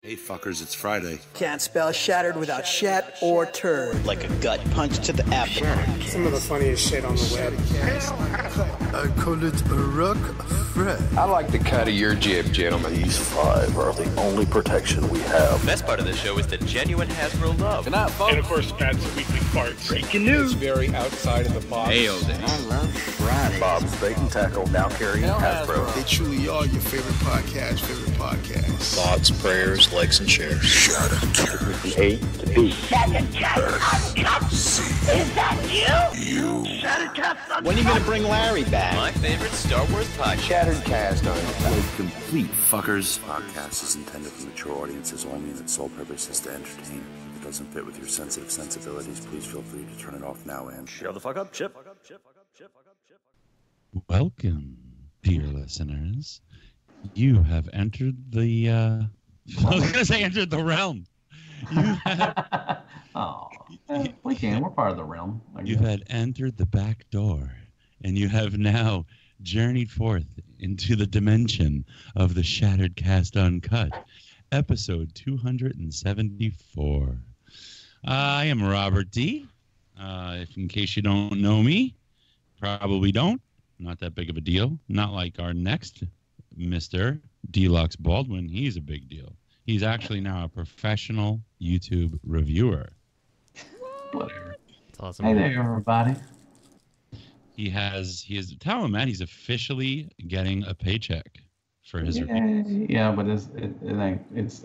Hey fuckers, it's Friday. Can't spell shattered without shat or turd. Like a gut punch to the abdomen. Some of the funniest shit on the web. I call it a rock Fred. I like the cut of your jib, gentlemen. These 5 are the only protection we have. The best part of the show is the genuine Hasbro love. Good night, folks. And of course, Pat's weekly farts. Breaking news. It's very outside of the box. Nailed it. I love Friday. Bob's Bait and Tackle, now carrying Hasbro. They truly are your favorite podcast. Thoughts, prayers, likes, and shares. Shattered. A to B. Shattered Uncut. Is that you? Shattered Uncut. When are you going to bring Larry back? My favorite Star Wars podcast. Shattered Cast Uncut. Complete fuckers. Podcast is intended for mature audiences only, and its sole purpose is to entertain. If it doesn't fit with your sensitive sensibilities, please feel free to turn it off now and shut the fuck up, Chip. Welcome, dear listeners. You have entered the, I was going to say entered the realm. You have... we can. We're part of the realm. You had entered the back door, and you have now journeyed forth into the dimension of the Shattered Cast Uncut, episode 274. I am Robert D. If in case you don't know me, probably don't. Not that big of a deal. Not like our next Mr. Deluxe Baldwin. He's a big deal. He's actually now a professional YouTube reviewer. Whatever. That's awesome. Hey there, everybody. He is, tell him, man, he's officially getting a paycheck for his reviews. Yeah, but it's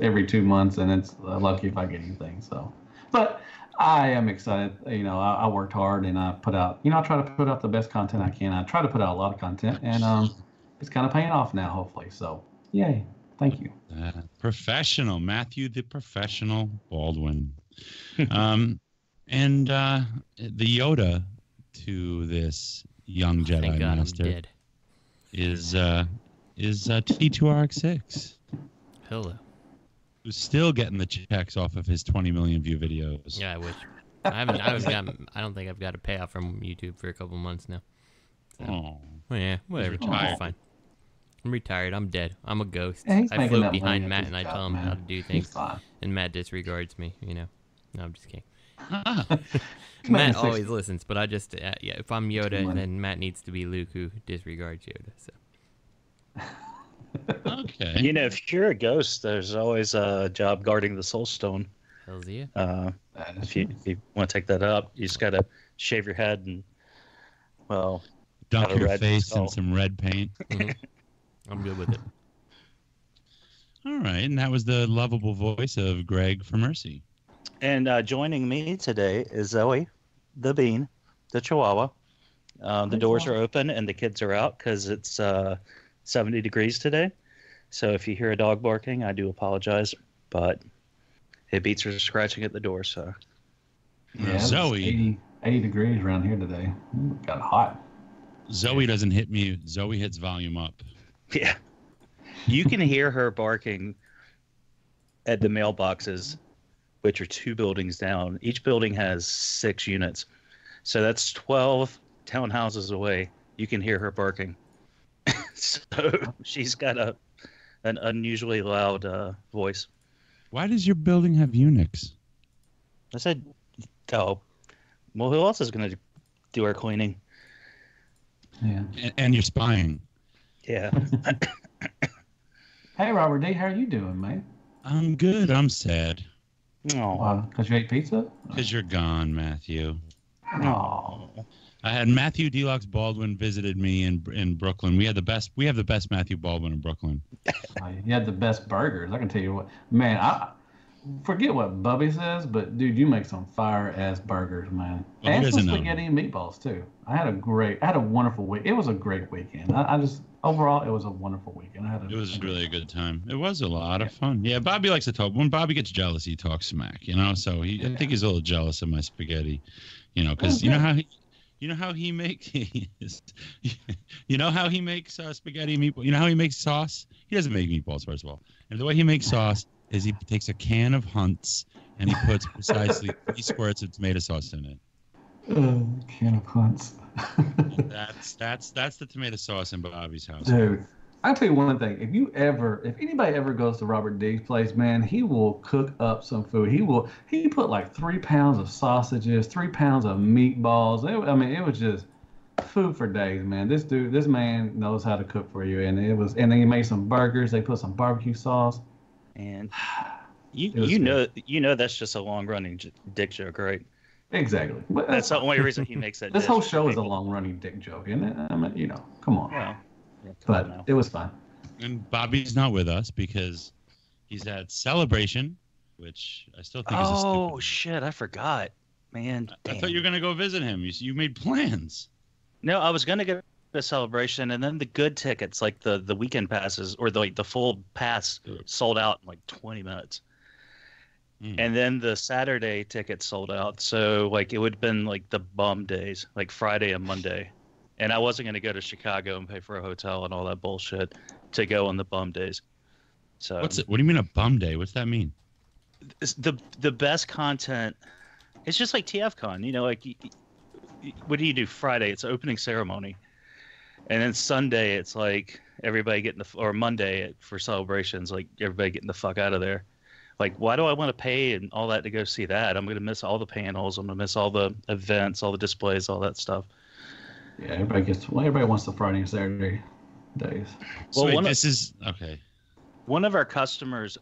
every 2 months, and it's lucky if I get anything. So, but I am excited. You know, I worked hard, and I put out. You know, I try to put out the best content I can. I try to put out a lot of content, and it's kind of paying off now, hopefully. So, yay! Thank you. Professional Matthew, the professional Baldwin, and the Yoda to this young Jedi Master is T2RX6. Hello. Who's still getting the checks off of his 20 million view videos. Yeah, I wish. I don't think I've got a payoff from YouTube for a couple months now. So, well, yeah, whatever. It's fine. I'm retired. I'm dead. I'm a ghost. Yeah, I float behind Matt and I tell him how to do things, and Matt disregards me. You know. No, I'm just kidding. Matt always listens, but I just yeah. If I'm Yoda, then Matt needs to be Luke, who disregards Yoda. So. Okay. You know, if you're a ghost, there's always a job guarding the Soul Stone. Hell's yeah. If you want to take that up, you just gotta shave your head and dunk your face in some red paint. Mm-hmm. I'm good with it. All right, and that was the lovable voice of Greg for Mercy. And joining me today is Zoe, the Bean, the Chihuahua. The doors are open and the kids are out because it's 70 degrees today. So if you hear a dog barking, I do apologize, but it beats her scratching at the door. So yeah, Zoe, 80 degrees around here today. It got hot. Zoe doesn't hit me. Zoe hits volume up. Yeah, you can hear her barking at the mailboxes, which are 2 buildings down. Each building has 6 units. So that's 12 townhouses away. You can hear her barking. So she's got an unusually loud voice. Why does your building have eunuchs? I said, well, who else is going to do our cleaning? Yeah. And you're spying. Yeah. Hey, Robert D., how are you doing, man? I'm good. I'm sad. Oh, because you ate pizza? Because you're gone, Matthew. Oh. I had Matthew Deluxe Baldwin visited me in Brooklyn. We have the best Matthew Baldwin in Brooklyn. You had the best burgers. I can tell you what, man. I forget what Bubby says, but dude, you make some fire ass burgers, man. Well, and some spaghetti and meatballs too. I had a wonderful week. It was a great weekend. Overall, it was a wonderful weekend. It was really a good time. It was a lot of fun. Yeah, Bobby likes to talk. When Bobby gets jealous, he talks smack. You know, so I think he's a little jealous of my spaghetti. You know, because you know how he makes spaghetti and meatballs. You know how he makes sauce? He doesn't make meatballs, first of all. And the way he makes sauce is he takes a can of Hunt's and he puts precisely 3 squirts of tomato sauce in it. Can of Hunt's. That's the tomato sauce in Bobby's house. Dude, I'll tell you one thing. If anybody ever goes to Robert D's place, man, he will cook up some food. He put like 3 pounds of sausages, 3 pounds of meatballs. It was just food for days, man. This man knows how to cook for you. And then he made some burgers. They put some barbecue sauce. And you know that's just a long running dick joke, right? Exactly. But that's the only reason he makes that. This whole show is a long running dick joke, isn't it? I mean, come on. Well, yeah, but it was fun. And Bobby's not with us because he's at Celebration, which I still think is a stupid. Shit, I forgot. Man, I thought you were going to go visit him. You made plans. No, I was going to get a Celebration, and then the good tickets, like the weekend passes or the full pass, sold out in like 20 minutes. And then the Saturday tickets sold out. So like it would have been like the bum days, like Friday and Monday. And I wasn't going to go to Chicago and pay for a hotel and all that bullshit to go on the bum days. So what do you mean a bum day? What's that mean? The best content. It's just like TFCon, you know, like what do you do Friday? It's opening ceremony. And then Sunday it's like everybody getting or Monday for celebrations, like everybody getting the fuck out of there. Like, why do I want to pay and all that to go see that? I'm going to miss all the panels. I'm going to miss all the events, all the displays, all that stuff. Yeah, everybody wants the Friday and Saturday days. So okay. One of our customers,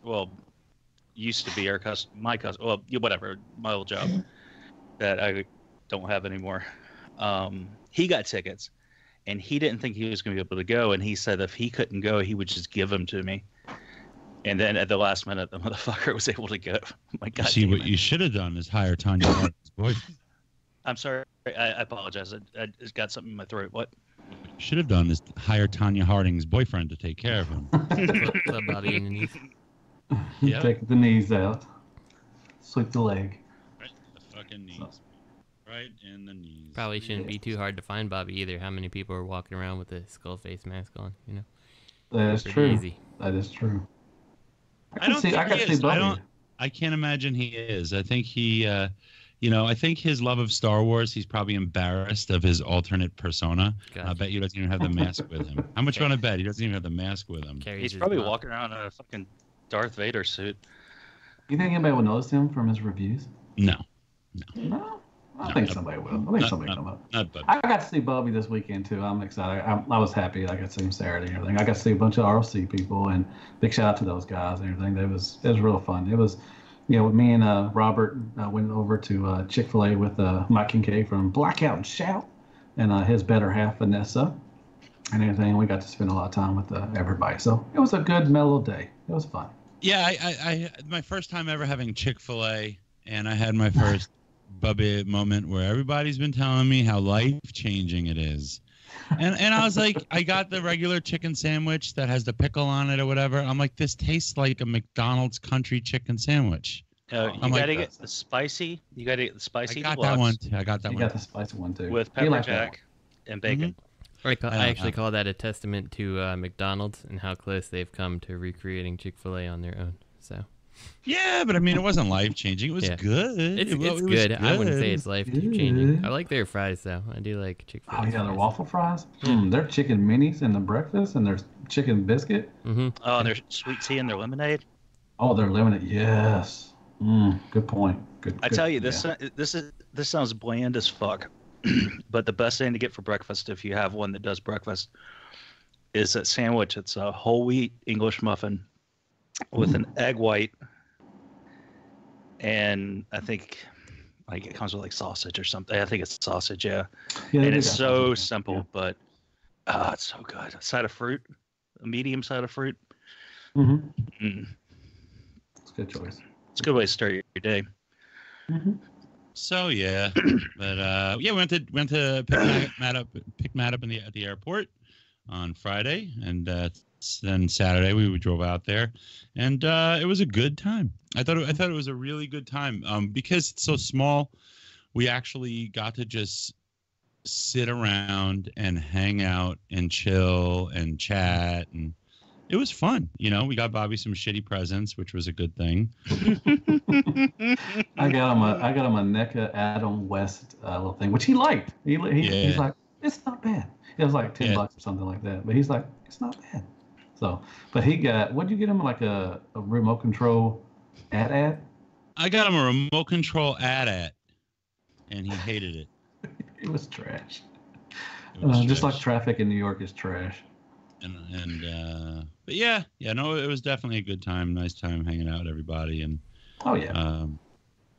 used to be my customer, whatever, my old job that I don't have anymore. He got tickets, and he didn't think he was going to be able to go, and he said if he couldn't go, he would just give them to me. And then at the last minute, the motherfucker was able to go. My God. See, what you should have done is hire Tanya Harding's boyfriend. I'm sorry. I apologize. I just got something in my throat. What? What you should have done is hire Tanya Harding's boyfriend to take care of him. Body in the knees. Yep. Take the knees out. Sweep the leg. Right in the fucking knees. Right in the knees. Probably shouldn't be too hard to find Bobby either. How many people are walking around with a skull face mask on, you know? That is true. Easy. That is true. I can't imagine he is. I think he, I think his love of Star Wars, he's probably embarrassed of his alternate persona. Gotcha. I bet he doesn't even have the mask with him. How much you want to bet? He doesn't even have the mask with him. He's probably walking around in a fucking Darth Vader suit. You think anybody will notice him from his reviews? No. I think somebody will. I think somebody will come up. I got to see Bobby this weekend too. I'm excited. I was happy. I got to see him Saturday and everything. I got to see a bunch of ROC people, and big shout out to those guys and everything. It was real fun. It was, me and Robert went over to Chick-fil-A with Mike Kincaid from Blackout and Shout, and his better half Vanessa, and everything. We got to spend a lot of time with everybody. So it was a good mellow day. It was fun. Yeah, I my first time ever having Chick-fil-A, and I had my first Bubby moment where everybody's been telling me how life-changing it is. And I was like, I got the regular chicken sandwich that has the pickle on it or whatever. I'm like, this tastes like a McDonald's country chicken sandwich. You gotta get the spicy. You gotta get the spicy. I got that one. I got that one. You got the spicy one too. With pepper jack and bacon. Mm-hmm. I actually call that a testament to McDonald's and how close they've come to recreating Chick-fil-A on their own. So. Yeah, but I mean, it wasn't life-changing. It was good. It's good. I wouldn't say it's life-changing. I like their fries, though. I do like Chick-fil-A. Oh, yeah, their waffle fries? Their chicken minis in the breakfast and their chicken biscuit. Mm-hmm. Oh, and their sweet tea and their lemonade. Oh, their lemonade. Yes. Good point. I tell you, this sounds bland as fuck. But the best thing to get for breakfast, if you have one that does breakfast, is that sandwich. It's a whole wheat English muffin with an egg white, and I think like it comes with like sausage or something. I think it's sausage, yeah and it's so simple, but it's so good. A side of fruit, a medium side of fruit. It's a good choice. It's a good way to start your day. So yeah, but we went to pick Matt up at the airport on Friday, and then Saturday we drove out there, and it was a good time. I thought it was a really good time because it's so small. We actually got to just sit around and hang out and chill and chat, and it was fun. We got Bobby some shitty presents, which was a good thing. I got him a NECA Adam West little thing, which he liked. He's like, it's not bad. It was like $10 or something like that, but he's like, it's not bad. So, but he got, what'd you get him, like a remote control AT-AT? I got him a remote control AT-AT, and he hated it. It was trash. Was just trash. like traffic in New York is trash. But yeah, no, it was definitely a good time. Nice time hanging out with everybody. And oh yeah,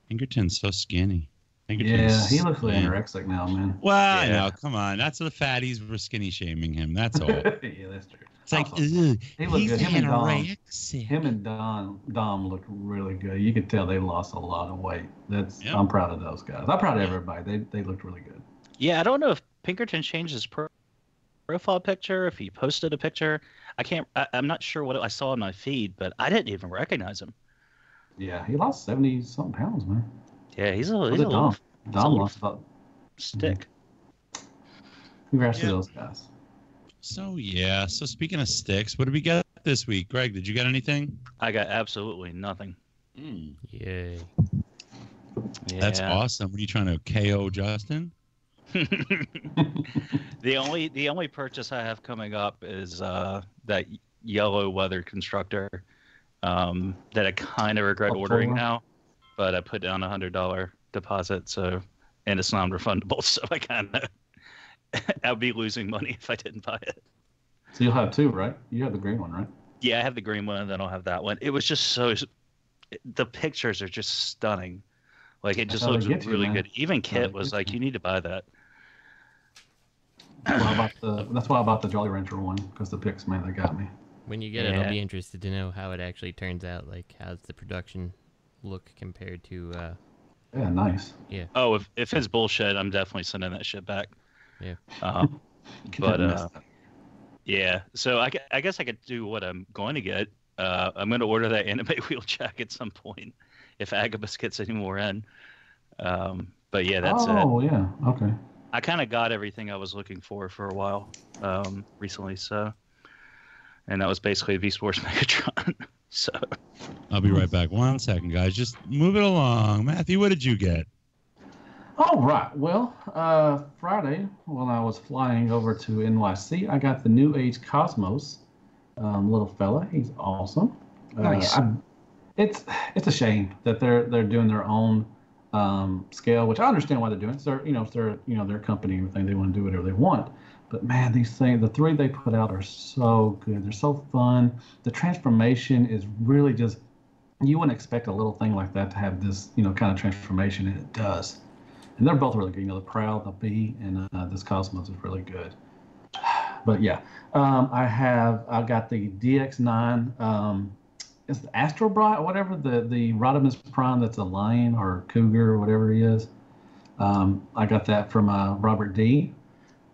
Pinkerton's so skinny. Yeah, he looks like anorexic now, man. Well, no, come on. That's the fatties were skinny shaming him. That's all. Yeah, that's true. It's like, he looked good. anorexic. Him and Dom looked really good. You could tell they lost a lot of weight. I'm proud of those guys. I'm proud of everybody. They looked really good. Yeah, I don't know if Pinkerton changed his profile picture, if he posted a picture. I'm not sure what I saw in my feed, but I didn't even recognize him. Yeah, he lost 70-something pounds, man. Yeah, he's a little Dom lost about stick. Congrats to those guys. So speaking of sticks, what did we get this week? Greg, did you get anything? I got absolutely nothing. Yay. Yeah. That's awesome. What are you trying to KO Justin? The only purchase I have coming up is that yellow weather constructor that I kind of regret ordering now, but I put down $100 deposit, and it's non-refundable, so I kind of I'd be losing money if I didn't buy it. So you'll have two, right? You have the green one, right? Yeah, I have the green one, and then I'll have that one. It was just the pictures are just stunning. Like, it just looks really good. Even Kit was like, you need to buy that. That's why I bought the Jolly Rancher one, because the pics, man, they got me. When you get it, I'll be interested to know how it actually turns out. Like, how's the production look compared to... yeah, nice. Yeah. Oh, if it's bullshit, I'm definitely sending that shit back. Yeah. Yeah. So I guess I could do what I'm going to get. I'm going to order that anime Wheeljack at some point if Agabus gets any more in. But yeah, that's it. Oh, yeah. Okay. I kind of got everything I was looking for a while recently. So, and that was basically Beast Wars Megatron. So I'll be right back. 1 second, guys. Just move it along. Matthew, what did you get? All right. Well, Friday, when I was flying over to NYC, I got the New Age Cosmos little fella. He's awesome. Nice. It's a shame that they're doing their own scale, which I understand why they're doing it. So they're their company and everything. They want to do whatever they want. But man, these things, the three they put out are so good. They're so fun. The transformation is really just, you wouldn't expect a little thing like that to have this kind of transformation, and it does. And they're both really good. The Prowl, the Bee, and this Cosmos is really good. But yeah, I got the DX9. It's the Astrobot, whatever, the Rodimus Prime that's a lion or cougar or whatever he is. I got that from Robert D.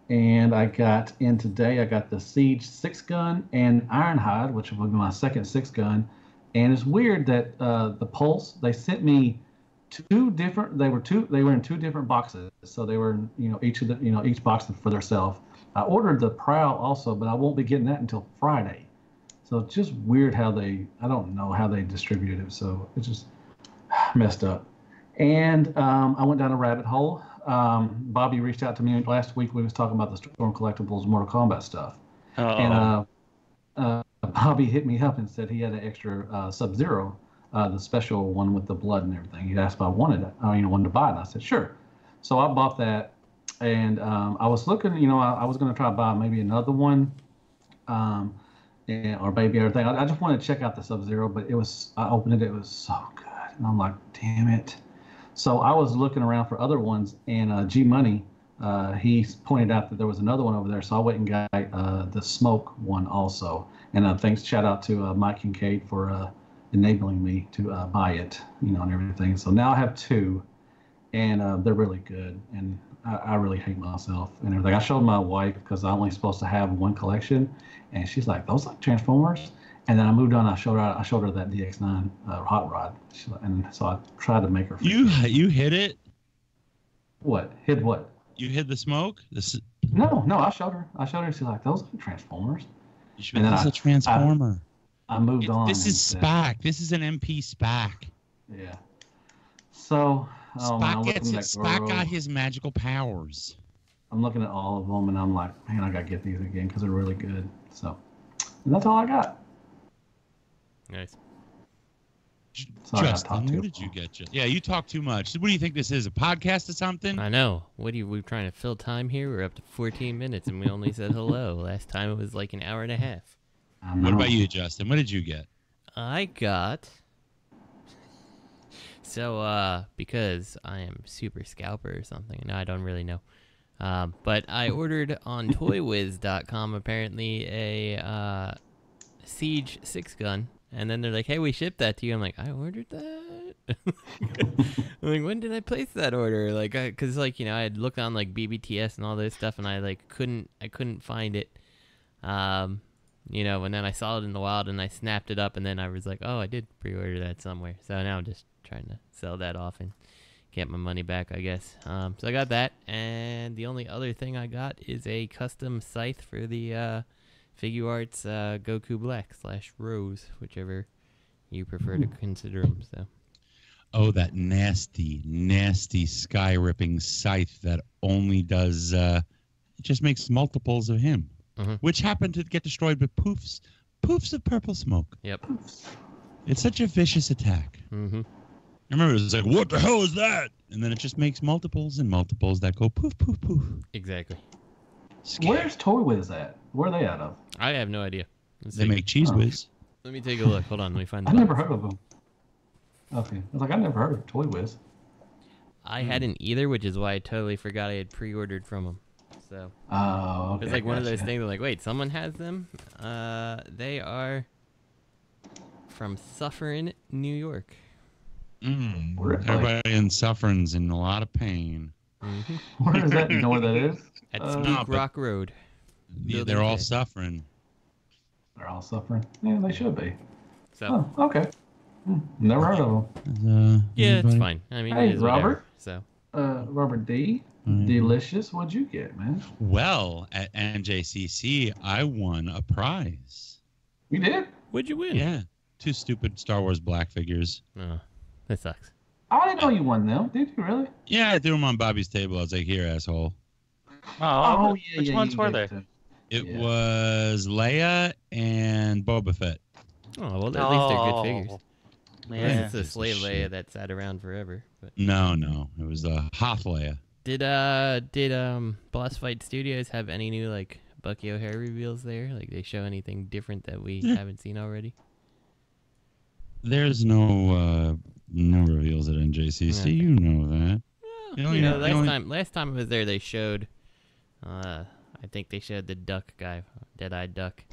And I got the Siege 6-gun and Ironhide, which will be my second 6-gun. And it's weird that the Pulse, they sent me they were in two different boxes. So they were, each box for themselves. I ordered the Prowl also, but I won't be getting that until Friday. So it's just weird I don't know how they distributed it. So it's just messed up. And I went down a rabbit hole. Bobby reached out to me last week. We was talking about the Storm Collectibles Mortal Kombat stuff. And Bobby hit me up and said he had an extra Sub-Zero, the special one with the blood and everything. He asked if I wanted to buy it. And I said, sure. So I bought that. And I was looking, I was going to try to buy maybe another one, or maybe everything. I just wanted to check out the Sub-Zero, but I opened it was so good. And I'm like, damn it. So I was looking around for other ones, and G Money, he pointed out that there was another one over there. So I went and got the Smoke one also. And shout out to Mike Kincaid for enabling me to buy it, and everything. So now I have two, and they're really good. And I really hate myself and everything. I showed my wife because I'm only supposed to have one collection, and she's like, "Those like Transformers." And then I moved on. I showed her that DX9 hot rod, and so I tried to make her. You hit it. What? Hit what? You hit the Smoke. No. I showed her. She's like, "Those are Transformers." And then that's a Transformer. I moved on. This is SPAC. This is an MP SPAC. Yeah. So. SPAC got his magical powers. I'm looking at all of them, and I'm like, man, I gotta get these again because they're really good. So, And that's all I got. Nice. Sorry, Justin, what did you get? Yeah, you talk too much. What do you think this is? A podcast or something? I know. We're trying to fill time here. We're up to 14 minutes, and we only said hello. Last time it was like an hour and a half. What about you, Justin? What did you get? I got... So, because I am super scalper or something, no, I don't really know. But I ordered on Toywiz.com apparently a Siege 6-gun. And then they're like, hey, we shipped that to you. I'm like, I ordered that? I'm like, when did I place that order? Like, because, like, you know, I had looked on, like, BBTS and all this stuff, and I, like, couldn't find it. You know, and then I saw it in the wild, and I snapped it up, and then I was like, oh, I did pre-order that somewhere. So now I'm just trying to sell that off and get my money back, I guess. So I got that, and the only other thing I got is a custom scythe for the Figure Arts Goku Black / Rose, whichever you prefer to consider them. So. Oh, that nasty, nasty sky-ripping scythe that only does, it just makes multiples of him, which happen to get destroyed with poofs of purple smoke. Yep. It's such a vicious attack. Mm-hmm. I remember it was like, what the hell is that? And then it just makes multiples and multiples that go poof, poof, poof. Exactly. Scary. Where's Toywiz at? Where are they out of? I have no idea. They make Cheese Whiz. Let me take a look. Hold on. Let me find. I never heard of them. Okay, I was like, I never heard of Toywiz. I hadn't either, which is why I totally forgot I had pre-ordered from them. So. Oh, okay. It's like one of those things. Like, wait, someone has them. They are from Suffering, New York. Everybody in Suffering's in a lot of pain. Where is that? You know where that is? At Spook Rock Road. Yeah, they're all suffering. They're all suffering? Yeah, they should be. So. Oh, okay. Never heard of them. Yeah, it's fine. I mean, hey, it is Robert. Whatever, so. Robert D. Delicious. What'd you get, man? Well, at NJCC, I won a prize. You did? What'd you win? Yeah. 2 stupid Star Wars black figures. Oh, that sucks. I didn't know you won them. Did you really? Yeah, I threw them on Bobby's table. I was like, here, asshole. Oh, yeah. Which ones were they? It was Leia and Boba Fett. Oh, well, at least they're good figures. Yeah. It's a slave Leia that sat around forever. But. No. It was the Hoth Leia. Did Boss Fight Studios have any new, like, Bucky O'Hare reveals there? Like, they show anything different that we haven't seen already? There's no reveals at NJCC. Okay. You know that. Well, last time I was there, they showed, I think they showed the duck guy, Dead-Eyed Duck.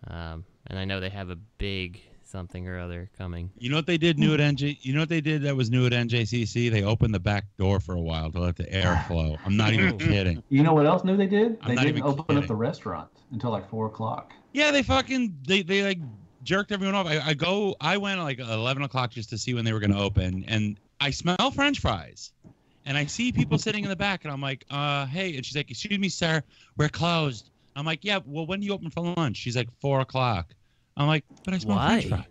And I know they have a big something or other coming. You know what they did new at You know what they did that was new at NJCC? They opened the back door for a while to let the air flow. I'm not even kidding. You know what else new they did? They didn't open up the restaurant until like 4 o'clock. Yeah, they like jerked everyone off. I went like 11 o'clock just to see when they were going to open, and I smell French fries. And I see people sitting in the back, and I'm like, hey. And she's like, excuse me, sir, we're closed. I'm like, yeah, well, when do you open for lunch? She's like, 4 o'clock. I'm like, but I smell French fries.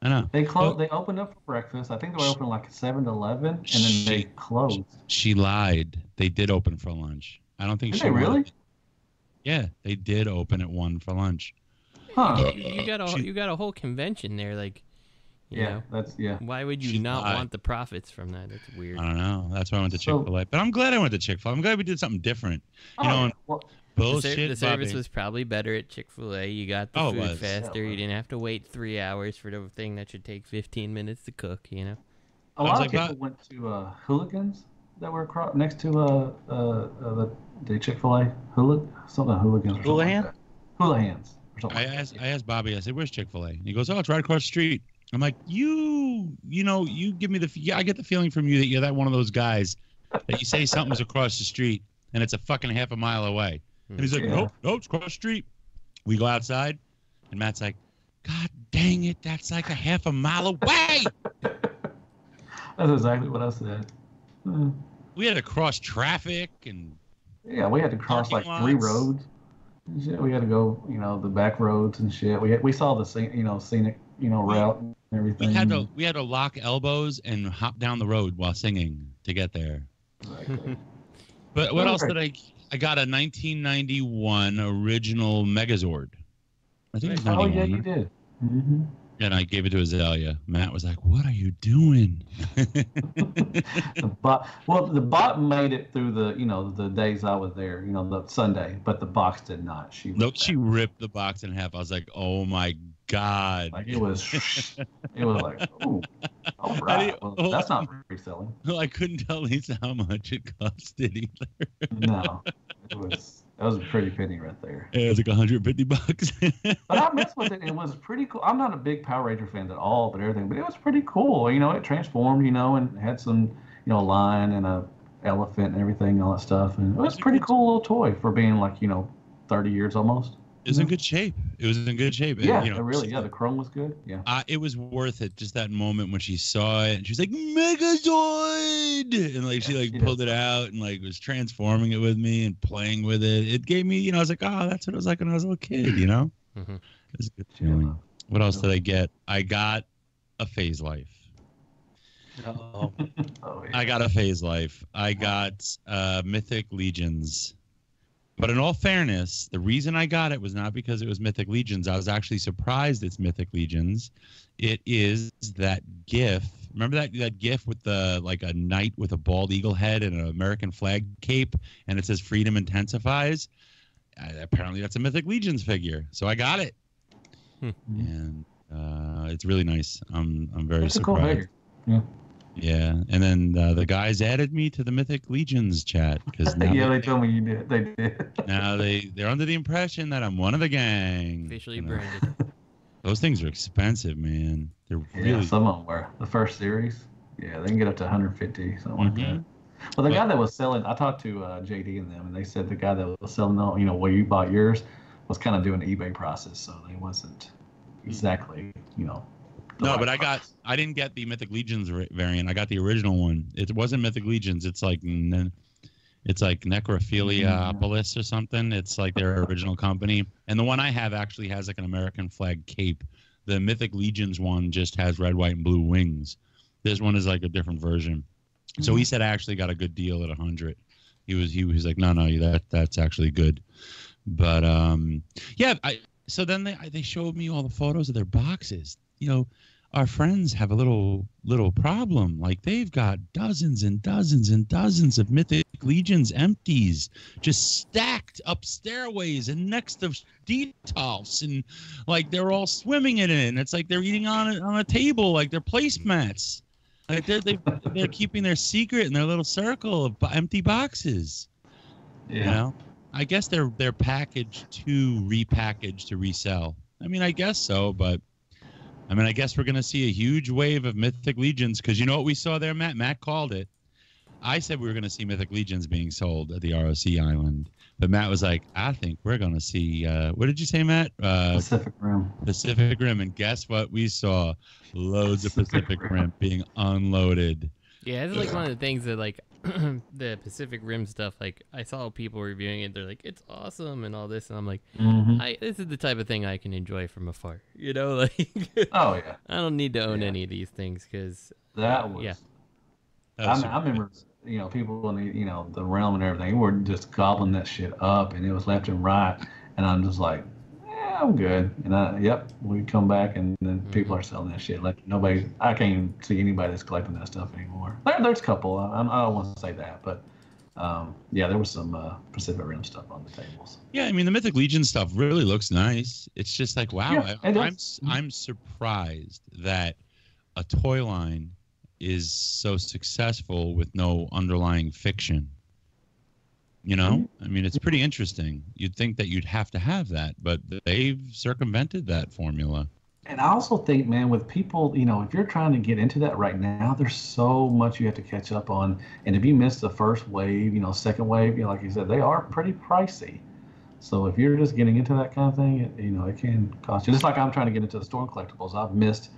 I know. They closed. They opened up for breakfast. I think they were open like 7 to 11, and then they closed. She lied. They did open for lunch. I don't think did they really? Yeah, they did open at 1 for lunch. Huh. You got a whole convention there, like. You know, why would you not want the profits from that? That's weird. I don't know. That's why I went to Chick-fil-A. But I'm glad I went to Chick-fil-A. I'm glad we did something different. Bullshit. The service was probably better at Chick-fil-A. You got the food faster. You didn't have to wait 3 hours for the thing that should take 15 minutes to cook. You know. A lot of people went to Hooligans that were next to the Chick-fil-A Hooligans. Hooligans. I asked Bobby. I said, "Where's Chick-fil-A?" And he goes, "Oh, it's right across the street." I'm like, you give me I get the feeling from you that you're that one of those guys that you say something's across the street and it's a fucking half a mile away. And he's like, nope, it's across the street. We go outside, and Matt's like, God dang it, that's like a half a mile away. That's exactly what I said. We had to cross traffic and we had to cross like 3 roads. Shit, we had to go, the back roads and shit. We saw the scenic, route and everything. We had to lock elbows and hop down the road while singing to get there. Exactly. But what else did I got a 1991 original Megazord. I think it was Oh 91. yeah, you did. Mm-hmm. And I gave it to Azalea. Matt was like, "What are you doing?" The bot made it through the days I was there, the Sunday, but the box did not. She ripped the box in half. I was like, "Oh my god!" Like it was like, ooh, all right. Well, that's not reselling. Well, I couldn't tell Lisa how much it costed either. No, that was a pretty penny right there. It was like $150. But I messed with it. It was pretty cool. I'm not a big Power Ranger fan at all, but everything. But it was pretty cool. It transformed. And had some, lion and a elephant and everything, all that stuff. And it was a pretty cool little toy for being like 30 years almost. It was in good shape. Yeah, the chrome was good. Yeah. It was worth it. Just that moment when she saw it and she was like, Megazord! And like she pulled it out and like was transforming it with me and playing with it. It gave me, I was like, oh, that's what it was like when I was a little kid, Mm-hmm. It was a good feeling. What else did I get? I got a Phase Life. Oh, yeah. I got a Phase Life. I got Mythic Legions. But in all fairness, the reason I got it was not because it was Mythic Legions. I was actually surprised it's Mythic Legions. It is that GIF. Remember that GIF with a knight with a bald eagle head and an American flag cape, and it says "Freedom intensifies." Apparently, that's a Mythic Legions figure. So I got it, and it's really nice. I'm very surprised. Cool figure. Yeah. Yeah, and then the guys added me to the Mythic Legions chat because they told me you did. They did. Now they're under the impression that I'm one of the gang. Officially branded. Those things are expensive, man. They're really. Yeah, some of them were the first series. Yeah, they can get up to 150, something like that. Well, the guy that was selling, I talked to JD and them, and they said the guy that was selling, where you bought yours, was kind of doing the eBay process, so they wasn't exactly, No, but I didn't get the Mythic Legions variant. I got the original one. It wasn't Mythic Legions. It's like Necrophiliapolis or something. It's like their original company. And the one I have actually has like an American flag cape. The Mythic Legions one just has red, white, and blue wings. This one is like a different version. So he said I actually got a good deal at 100. He was like, no, that's actually good. But yeah. So then they showed me all the photos of their boxes. Our friends have a little problem. Like they've got dozens and dozens and dozens of Mythic Legions empties just stacked up stairways and next to Detox, and like they're all swimming in it. And it's like they're eating on a table like they're placemats. Like they're keeping their secret in their little circle of empty boxes. Yeah. I guess they're packaged to repackage to resell. I mean, I guess so, but I guess we're going to see a huge wave of Mythic Legions because you know what we saw there, Matt? Matt called it. I said we were going to see Mythic Legions being sold at the ROC Island. But Matt was like, I think we're going to see, what did you say, Matt? Pacific Rim. Pacific Rim. And guess what? We saw loads of Pacific Rim being unloaded. Yeah, it's like one of the things that like the Pacific Rim stuff, like I saw people reviewing it, they're like, it's awesome and all this, and I'm like, this is the type of thing I can enjoy from afar, like oh yeah, I don't need to own any of these things because that was I remember people in the realm and everything were just gobbling that shit up, and it was left and right, and I'm just like, I'm good. And we come back and then people are selling that shit. Like I can't even see anybody that's collecting that stuff anymore. There's a couple. I don't want to say that, but there was some Pacific Rim stuff on the tables. Yeah, I mean the Mythic Legion stuff really looks nice. It's just like wow, I'm surprised that a toy line is so successful with no underlying fiction. I mean, it's pretty interesting. You'd think that you'd have to have that, but they've circumvented that formula. And I also think, man, with people, if you're trying to get into that right now, there's so much you have to catch up on. And if you miss the first wave, second wave, like you said, they are pretty pricey. So if you're just getting into that kind of thing, it can cost you. Just like I'm trying to get into the Storm collectibles. I've missed,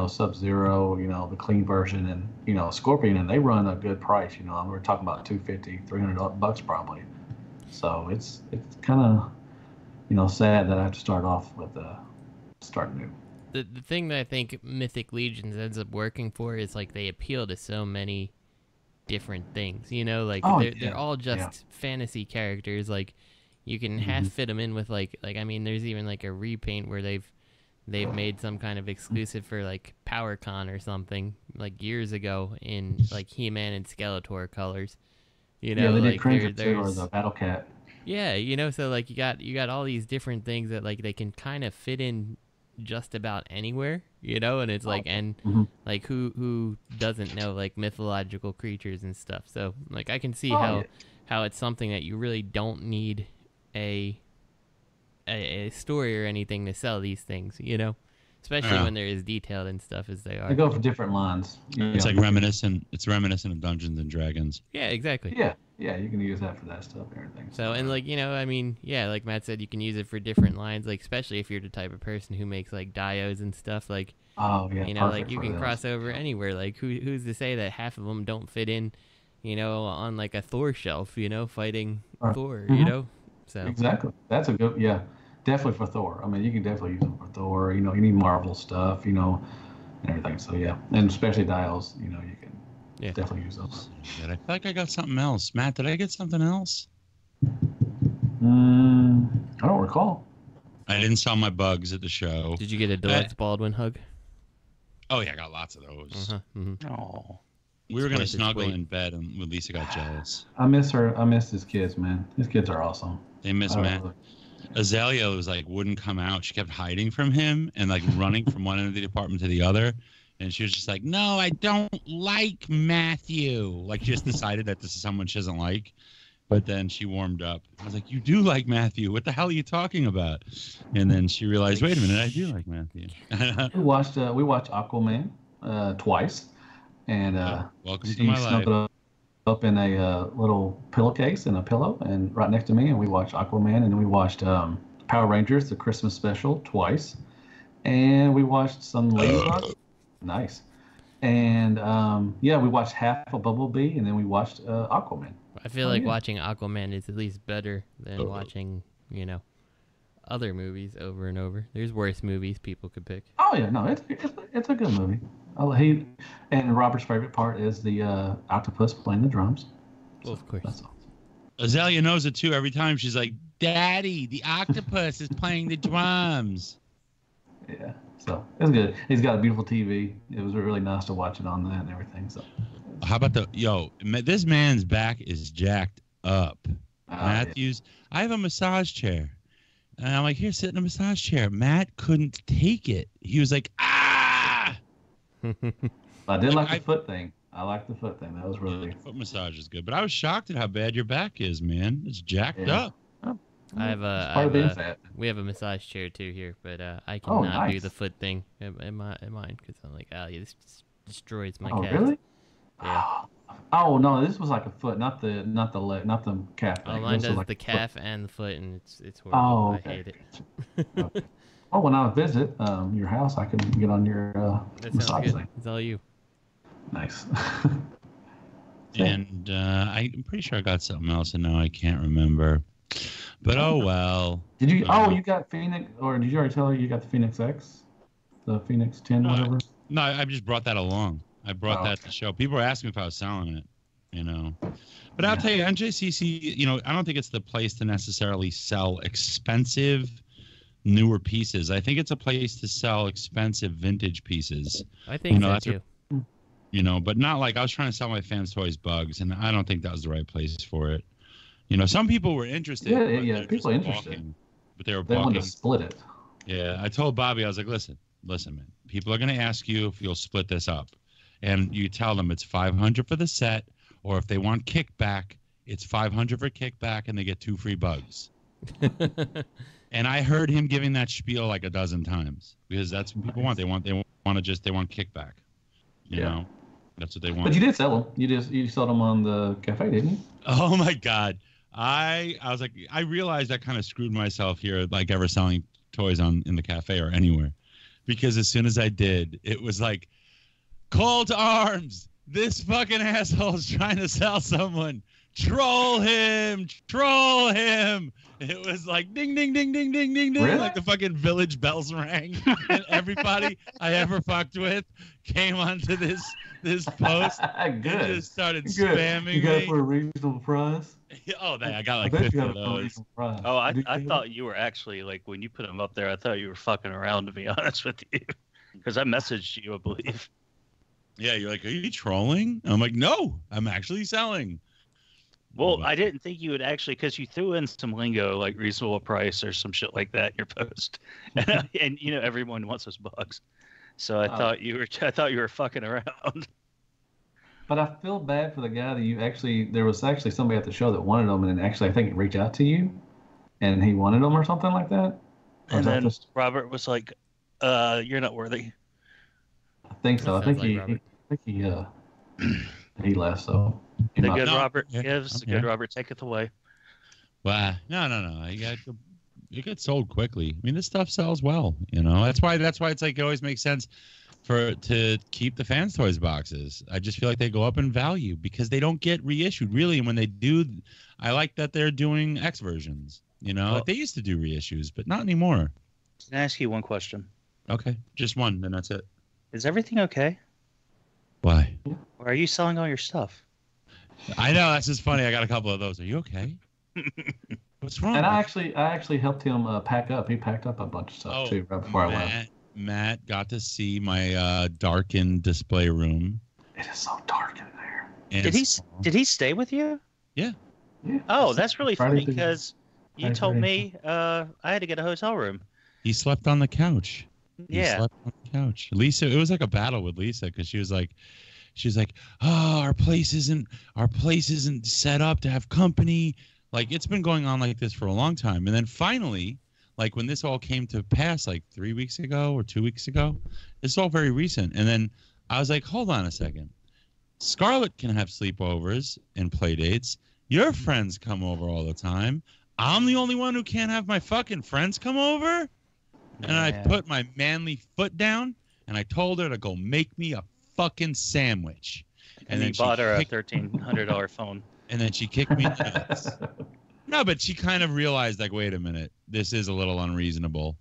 Sub-Zero, the clean version, and, Scorpion, and they run a good price. We're talking about $250, $300 probably. So it's kind of, sad that I have to start off with start new. The thing that I think Mythic Legions ends up working for is like they appeal to so many different things. They're all just fantasy characters. Like, you can half fit them in with like I mean, there's even like a repaint where they've made some kind of exclusive for like PowerCon or something like years ago in like He-Man and Skeletor colors. You know, they did like Cringer too, or the Battle Cat. Yeah, you know, so like you got all these different things that like they can kind of fit in just about anywhere, you know, and it's like like who doesn't know like mythological creatures and stuff. So like I can see how it's something that you really don't need a story or anything to sell these things, you know, especially when they're as detailed and stuff as they are. They go for different lines. It's like reminiscent. It's reminiscent of Dungeons and Dragons. Yeah, exactly. Yeah, you can use that for that stuff and everything. So, and like, you know, I mean, yeah, like Matt said, you can use it for different lines, like, especially if you're the type of person who makes, like, dios and stuff, like, you know, like, you can cross over anywhere. Like, who's to say that half of them don't fit in, you know, on, like, a Thor shelf, you know, fighting Thor, you know? So exactly. That's a good, definitely for Thor. I mean, you can definitely use them for Thor. You know, you need Marvel stuff, you know, and everything. So, yeah. And especially dials, you know, you can definitely use those. I feel like I got something else. Matt, did I get something else? I don't recall. I didn't sell my bugs at the show. Did you get a Deluxe Baldwin hug? Oh, yeah, I got lots of those. Oh. We were going to snuggle in bed, and Lisa got jealous. I miss her. I miss his kids, man. His kids are awesome. They miss Matt. Azalea was like, wouldn't come out. She kept hiding from him and like running from one end of the apartment to the other. And she was just like, no, I don't like Matthew. Like, she just decided that this is someone she doesn't like. But then she warmed up. I was like, you do like Matthew. What the hell are you talking about? And then she realized, wait a minute, I do like Matthew. we watched Aquaman twice. And welcome to my life. Up in a little pillowcase and a pillow, and right next to me, and we watched Aquaman, and then we watched Power Rangers, the Christmas special, twice, and we watched some Ladybug. Nice. And we watched half of Bumblebee, and then we watched Aquaman. I feel like watching Aquaman is at least better than watching, you know, other movies over and over. There's worse movies people could pick. Oh yeah, no, it's a good movie. And Robert's favorite part is the octopus playing the drums. Well, of course. That's all. Azalea knows it too. Every time she's like, Daddy, the octopus is playing the drums. Yeah, so it's good. He's got a beautiful TV. It was really nice to watch it on that and everything. So, how about this man's back is jacked up. Matthews, I have a massage chair. And I'm like, here, sit in a massage chair. Matt couldn't take it. He was like, ah! I did like the foot thing. I like the foot thing. That was really good. Foot massage is good. But I was shocked at how bad your back is, man. It's jacked up. We have a massage chair too here, but I cannot do the foot thing in mine because I'm like, this just destroys my calf. Really? Yeah. Oh no, this was like a foot, not the leg, not the calf. Oh, mine does like the calf and the foot, and it's horrible. Okay. I hate it. Okay. Oh, when I visit your house, I can get on your massage thing. It's all you. Nice. And I'm pretty sure I got something else, and now I can't remember. But oh well. Did you? You got Phoenix, or did you already tell her you got the Phoenix X, the Phoenix 10, whatever? No, I just brought that along. I brought that to show. People were asking me if I was selling it, you know. But I'll tell you, NJCC, you know, I don't think it's the place to necessarily sell expensive, newer pieces. I think it's a place to sell expensive vintage pieces. I think so too. You know, but not like I was trying to sell my fans' toys bugs, and I don't think that was the right place for it. You know, some people were interested. Yeah, people are interested. But they were balking. They wanted to split it. Yeah, I told Bobby, I was like, listen, man. People are going to ask you if you'll split this up. And you tell them it's $500 for the set, or if they want kickback, it's $500 for kickback, and they get 2 free bugs. And I heard him giving that spiel like a dozen times because that's what people want. They want kickback. You know, that's what they want. But you did sell them. You sold them on the cafe, didn't you? Oh my God. I was like, I realized I kind of screwed myself here, like ever selling toys in the cafe or anywhere, because as soon as I did, it was like, call to arms. This fucking asshole is trying to sell someone troll him, troll him. It was like ding, ding, ding, ding, ding, ding, ding, Really? like the fucking village bells rang. And everybody I ever fucked with came onto this post and just started spamming You got me. it for a reasonable price? Oh, I got like I bet 50 you of got it for a those. reasonable price. Oh, I Did you- thought you were actually, like, when you put them up there, I thought you were fucking around, to be honest with you. Because I messaged you, I believe. Yeah, you're like, are you trolling? I'm like, no, I'm actually selling. Well, I didn't think you would actually, because you threw in some lingo, like reasonable price or some shit like that in your post. And you know, everyone wants those bugs. So I thought you were fucking around. But I feel bad for the guy that there was actually somebody at the show that wanted them, and then actually I think he reached out to you, and he wanted them or something like that. Or And is that then Robert was like, you're not worthy. I think so. I think he left. So The good Robert gives, the good Robert taketh away. Wow. No. It gets sold quickly. I mean, this stuff sells well. You know, that's why it's like it always makes sense to keep the Fans Toys boxes. I just feel like they go up in value because they don't get reissued really. And when they do, I like that they're doing X versions. You know, like they used to do reissues, but not anymore. Can I ask you one question? Okay, just one, then that's it. Is everything okay? Why? Or are you selling all your stuff? I know, that's just funny. I got a couple of those. Are you okay? What's wrong? And I actually helped him pack up. He packed up a bunch of stuff too right before I left. Matt got to see my darkened display room. It is so dark in there. Did he stay with you? Yeah. Oh, that's really Friday funny because you told me I had to get a hotel room. He slept on the couch. He Yeah. slept on the couch. Lisa, it was like a battle with Lisa because she was like, oh, our place isn't set up to have company. Like, it's been going on like this for a long time. And then finally, like when this all came to pass, like 3 weeks ago or 2 weeks ago, it's all very recent. And then I was like, hold on a second. Scarlett can have sleepovers and play dates. Your friends come over all the time. I'm the only one who can't have my fucking friends come over? And I put my manly foot down and I told her to go make me a fucking sandwich. And then you bought her a $1,300 phone. And then she kicked me in the nuts. No, but she kind of realized, like, wait a minute, this is a little unreasonable.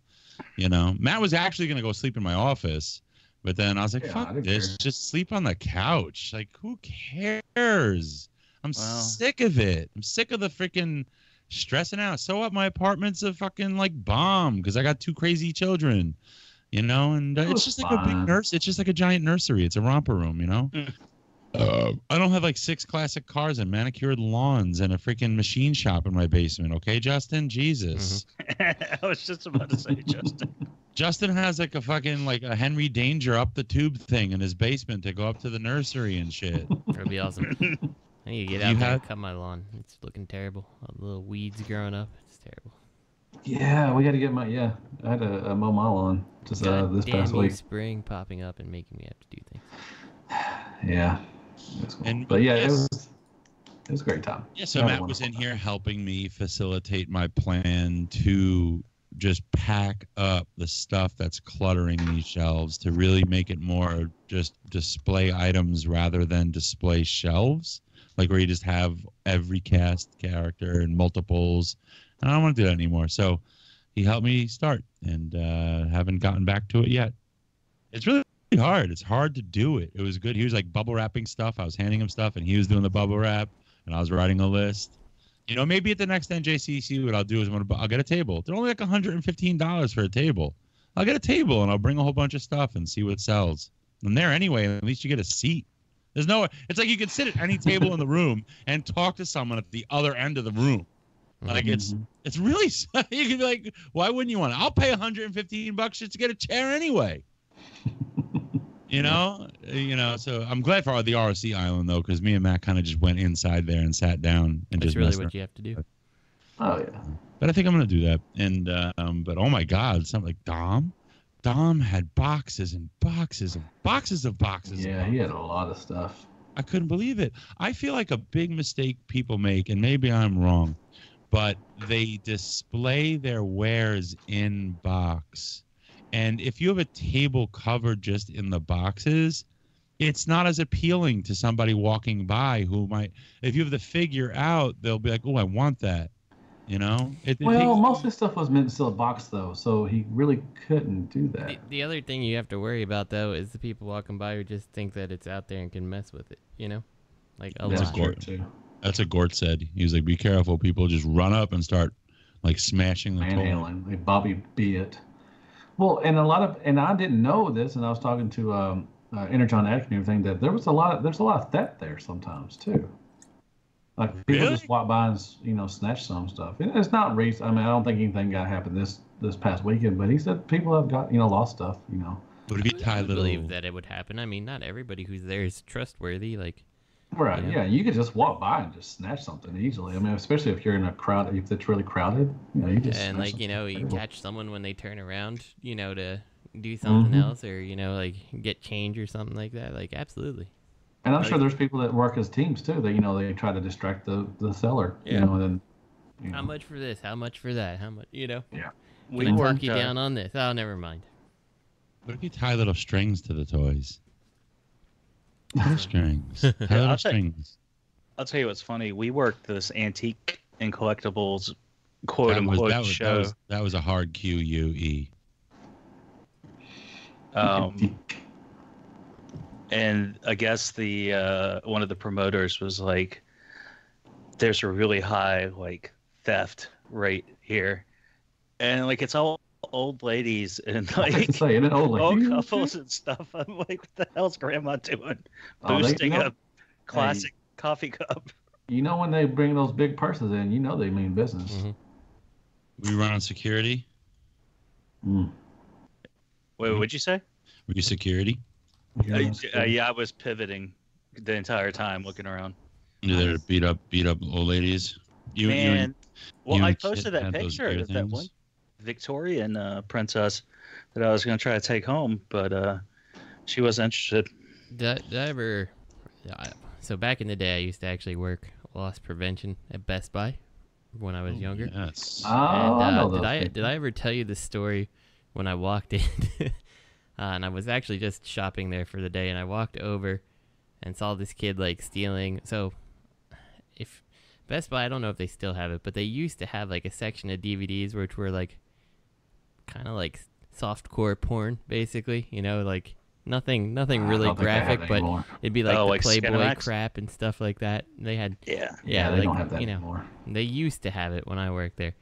You know, Matt was actually going to go sleep in my office, but then I was like, fuck this, just sleep on the couch. Like, who cares? I'm sick of it. I'm sick of the freaking stressing out. So what? My apartment's a fucking, like, bomb because I got 2 crazy children, you know, and it's just like a big nurse. It's just like a giant nursery. It's a romper room, you know? I don't have like 6 classic cars and manicured lawns and a freaking machine shop in my basement. Okay, Justin? Jesus. I was just about to say, Justin. Justin has like a fucking like a Henry Danger up the tube thing in his basement to go up to the nursery and shit. That'd be awesome. I need to get out there and cut my lawn. It's looking terrible. All the little weeds growing up. It's terrible. Yeah, we got to get I had to mow my lawn just this past week. Spring popping up and making me have to do things. Yeah. And, but yeah, it was a great time. Yeah, so Matt was in here helping me facilitate my plan to just pack up the stuff that's cluttering these shelves to really make it more just display items rather than display shelves, like where you just have every cast character and multiples. And I don't want to do that anymore. So he helped me start and haven't gotten back to it yet. It's really hard. It's hard to do it. It was good. He was like bubble wrapping stuff. I was handing him stuff and he was doing the bubble wrap and I was writing a list. You know, maybe at the next NJCC what I'll do is I'll get a table. They're only like $115 for a table. I'll get a table and I'll bring a whole bunch of stuff and see what sells. And there anyway, at least you get a seat. It's like you can sit at any table in the room and talk to someone at the other end of the room. Like it's really, you can be like, why wouldn't you want it? I'll pay $115 just to get a chair anyway. You know, so I'm glad for the ROC island, though, because me and Matt kind of just went inside there and sat down and That's just really what you have to do. Oh, yeah. But I think I'm going to do that. And, but oh my God, something like Dom had boxes and boxes and boxes of boxes. Yeah, he had a lot of stuff. I couldn't believe it. I feel like a big mistake people make, and maybe I'm wrong, but they display their wares in box. And if you have a table covered just in the boxes, it's not as appealing to somebody walking by who might, if you have the figure out, they'll be like, oh, I want that. You know? Well, most of this stuff was meant to sell a box, though, so he really couldn't do that. The other thing you have to worry about, though, is the people walking by who just think that it's out there and can mess with it, you know? Like, a lot. That's what Gort said. He was like, be careful. People just run up and start, like, smashing the toy. Manhandling, like Bobby Beat. Well, and I didn't know this, and I was talking to Energon Attic and everything, that there's a lot of theft there sometimes, too. Like, people just walk by and, you know, snatch some stuff. It's not recent. I mean, I don't think anything got happened this past weekend, but he said people have got, you know, lost stuff, you know. Would it be I believe that it would happen. I mean, not everybody who's there is trustworthy, like... Right, you know? yeah, you could just walk by and just snatch something easily. I mean, especially if you're in a crowd, if it's really crowded, you know, you just and like, you know, you catch someone when they turn around, you know, to do something else, or, you know, like get change or something like that. Like, absolutely. And I'm sure there's people that work as teams too. That, you know, they try to distract the seller. Yeah. You know, and then, you know. How much for this? How much for that? How much? You know. Yeah. We talk you down on this. Oh, never mind. What if you tie little strings to the toys? Little strings. Tie little strings. I'll tell you what's funny. We worked this antique and collectibles quote-unquote show. That was a hard QUE. And I guess the one of the promoters was like, there's a really high, like, theft rate here. And, like, it's all old ladies and, like, old couples and stuff. I'm like, what the hell's Grandma doing? Boosting a classic coffee cup. You know, when they bring those big purses in, you know they mean business. Mm-hmm. We run on security. Wait, what'd you say? Were you security? Yeah, I was pivoting the entire time, looking around. You're there to beat up old ladies. I posted that picture of that one Victorian princess that I was going to try to take home, but she wasn't interested. Did I ever? So back in the day, I used to actually work loss prevention at Best Buy when I was younger. Yes. And did I ever tell you the story when I walked in? And I was actually just shopping there for the day, and I walked over and saw this kid, like, stealing. So if Best Buy, I don't know if they still have it, but they used to have, like, a section of DVDs which were, like, kind of like softcore porn, basically, you know, like nothing really graphic, but it'd be like the Playboy crap and stuff like that. They had they like, don't have that you know, anymore. they used to have it when I worked there.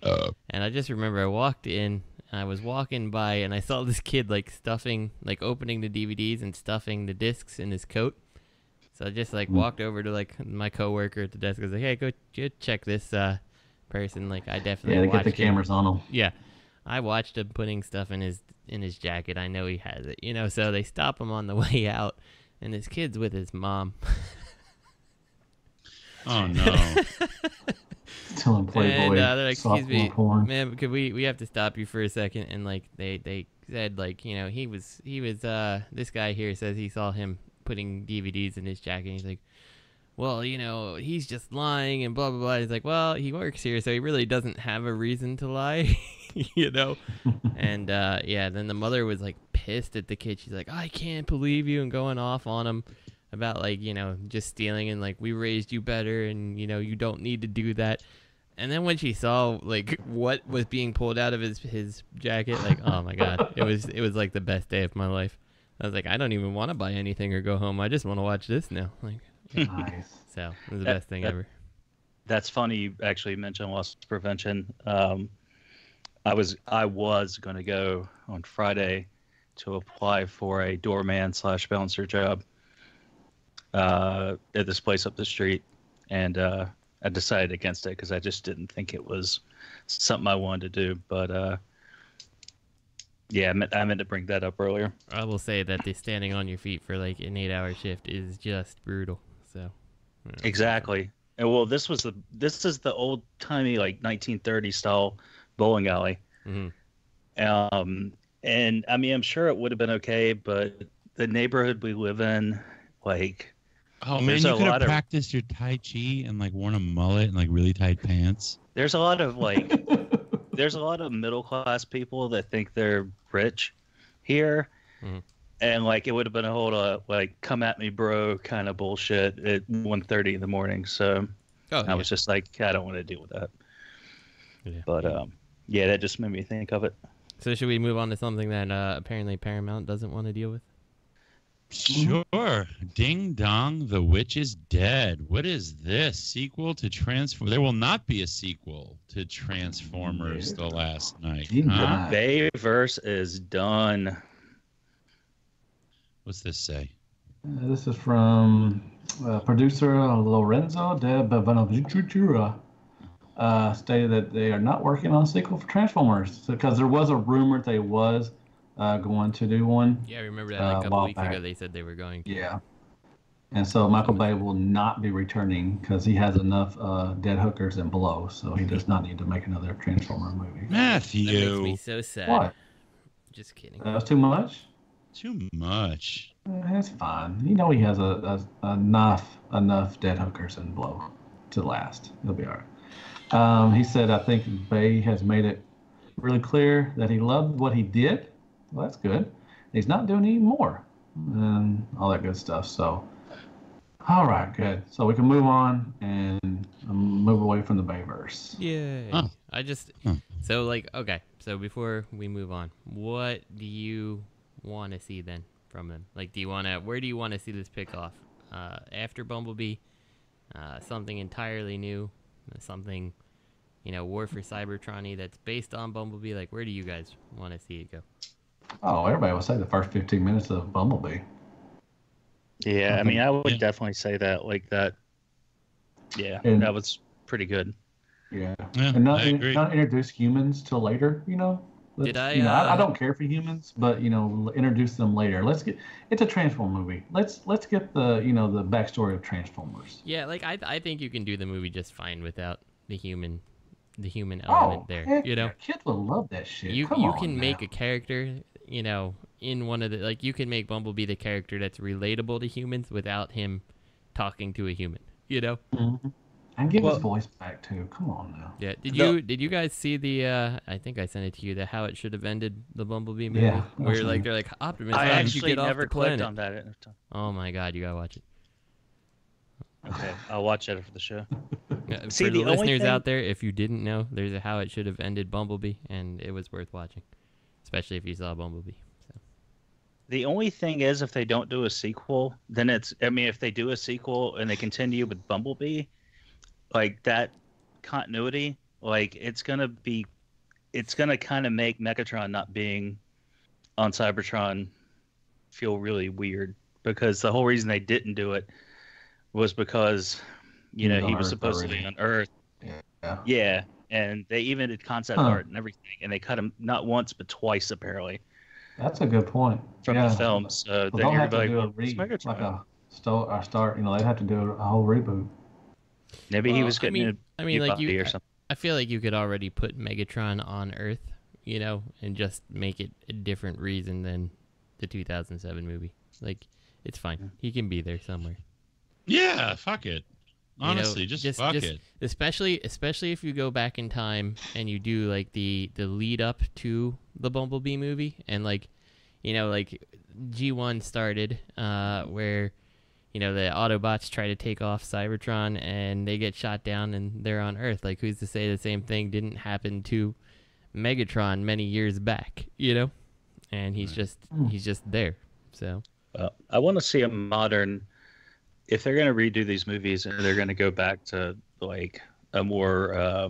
And I just remember I walked in, and I was walking by, and I saw this kid, like, stuffing, like, opening the DVDs and stuffing the discs in his coat. So I just, like, walked over to, like, my coworker at the desk. I was like, hey, go check this person. Like, I definitely they watched get the cameras on them. Yeah. I watched him putting stuff in his jacket. I know he has it, you know. So they stop him on the way out, and his kid's with his mom. Oh no! Telling Playboy, and they're like, excuse me, porn. man, could we have to stop you for a second? And, like, they said, like, you know, he was this guy here says he saw him putting DVDs in his jacket. And he's like, well, you know, he's just lying and blah blah blah. He's like, well, he works here, so he really doesn't have a reason to lie. You know. And then the mother was, like, pissed at the kid. She's like, I can't believe you, and going off on him about, like, you know, just stealing, and, like, we raised you better, and, you know, you don't need to do that. And then when she saw, like, what was being pulled out of his jacket, like, oh my god, it was like the best day of my life. I was like, I don't even want to buy anything or go home. I just want to watch this now. Like, nice. So it was the best thing ever. That's funny you actually mentioned loss prevention. I was going to go on Friday to apply for a doorman/bouncer job at this place up the street, and I decided against it because I just didn't think it was something I wanted to do. But yeah, I meant to bring that up earlier. I will say that the standing on your feet for, like, an 8-hour shift is just brutal. So exactly. And well, this is the old timey, like, 1930s style bowling alley. Mm-hmm. And I mean, I'm sure it would have been okay, but the neighborhood we live in, like, oh man, you could have practiced your Tai Chi and, like, worn a mullet and, like, really tight pants. There's a lot of, like, there's a lot of middle class people that think they're rich here, And like it would have been a whole like come at me bro kind of bullshit at 1:30 in the morning. So I was just like, I don't want to deal with that. Yeah. But yeah, that just made me think of it. So should we move on to something that apparently Paramount doesn't want to deal with? Sure. Ding dong, the witch is dead. What is this? Sequel to Transform? There will not be a sequel to Transformers The Last Night. Huh? Bayverse is done. What's this say? This is from producer Lorenzo de Bonaventura. Stated that they are not working on a sequel for Transformers because there was a rumor they was going to do one. Yeah, I remember that like a couple weeks ago they said they were going to. Yeah. And so Michael Bay will not be returning because he has enough dead hookers and blow, so he does not need to make another Transformer movie. Matthew. That makes me so sad. What? Just kidding. That was too much? Too much. That's fine. You know he has enough dead hookers and blow to last. He'll be all right. He said, I think Bay has made it really clear that he loved what he did. Well, that's good. He's not doing any more and all that good stuff. So, all right, good. So we can move on and move away from the Bayverse. Yay. So like, okay. So before we move on, what do you want to see then from them? Like, where do you want to see this pick off? After Bumblebee, something entirely new, something, War for Cybertron-y that's based on Bumblebee. Like, where do you guys want to see it go? Oh, everybody will say the first 15 minutes of Bumblebee. Yeah, I mean, I would definitely say that. Like that. Yeah, that was pretty good. Yeah, and not introduce humans till later. I don't care for humans, but introduce them later. It's a Transform movie. Let's get the the backstory of Transformers. Yeah, like I think you can do the movie just fine without the human element there. Kids will love that shit. You can make a character, in one of the you can make Bumblebee the character that's relatable to humans without him talking to a human. Mm-hmm. And give his voice back too. Come on now. Yeah. Did you guys see the? I think I sent it to you. The How It Should Have Ended the Bumblebee movie. Yeah. Where they're like Optimus. I How did you actually get off never the planet? clicked on that. Oh my God, you gotta watch it. Okay, I'll watch that for the show. See, for the listeners out there, if you didn't know, there's a How It Should Have Ended Bumblebee, and it was worth watching, especially if you saw Bumblebee. So. The only thing is, if they don't do a sequel, then if they do a sequel and they continue with Bumblebee, like that continuity, like it's gonna kind of make Megatron not being on Cybertron feel really weird, because the whole reason they didn't do it was because he was supposed to be on Earth. Yeah, and they even did concept art and everything, and they cut him not once but twice apparently. That's a good point. From the film, so then you're like, Megatron. Start. They'd have to do a whole reboot. Maybe he was getting or something. I feel like you could already put Megatron on Earth, and just make it a different reason than the 2007 movie. Like, it's fine. He can be there somewhere. Yeah, fuck it. Honestly, just fuck it. Especially if you go back in time and you do like the lead up to the Bumblebee movie, and like G1 started where the Autobots try to take off Cybertron and they get shot down and they're on Earth. Like, who's to say the same thing didn't happen to Megatron many years back? And he's just there. So I want to see a modern. If they're going to redo these movies and they're going to go back to like a more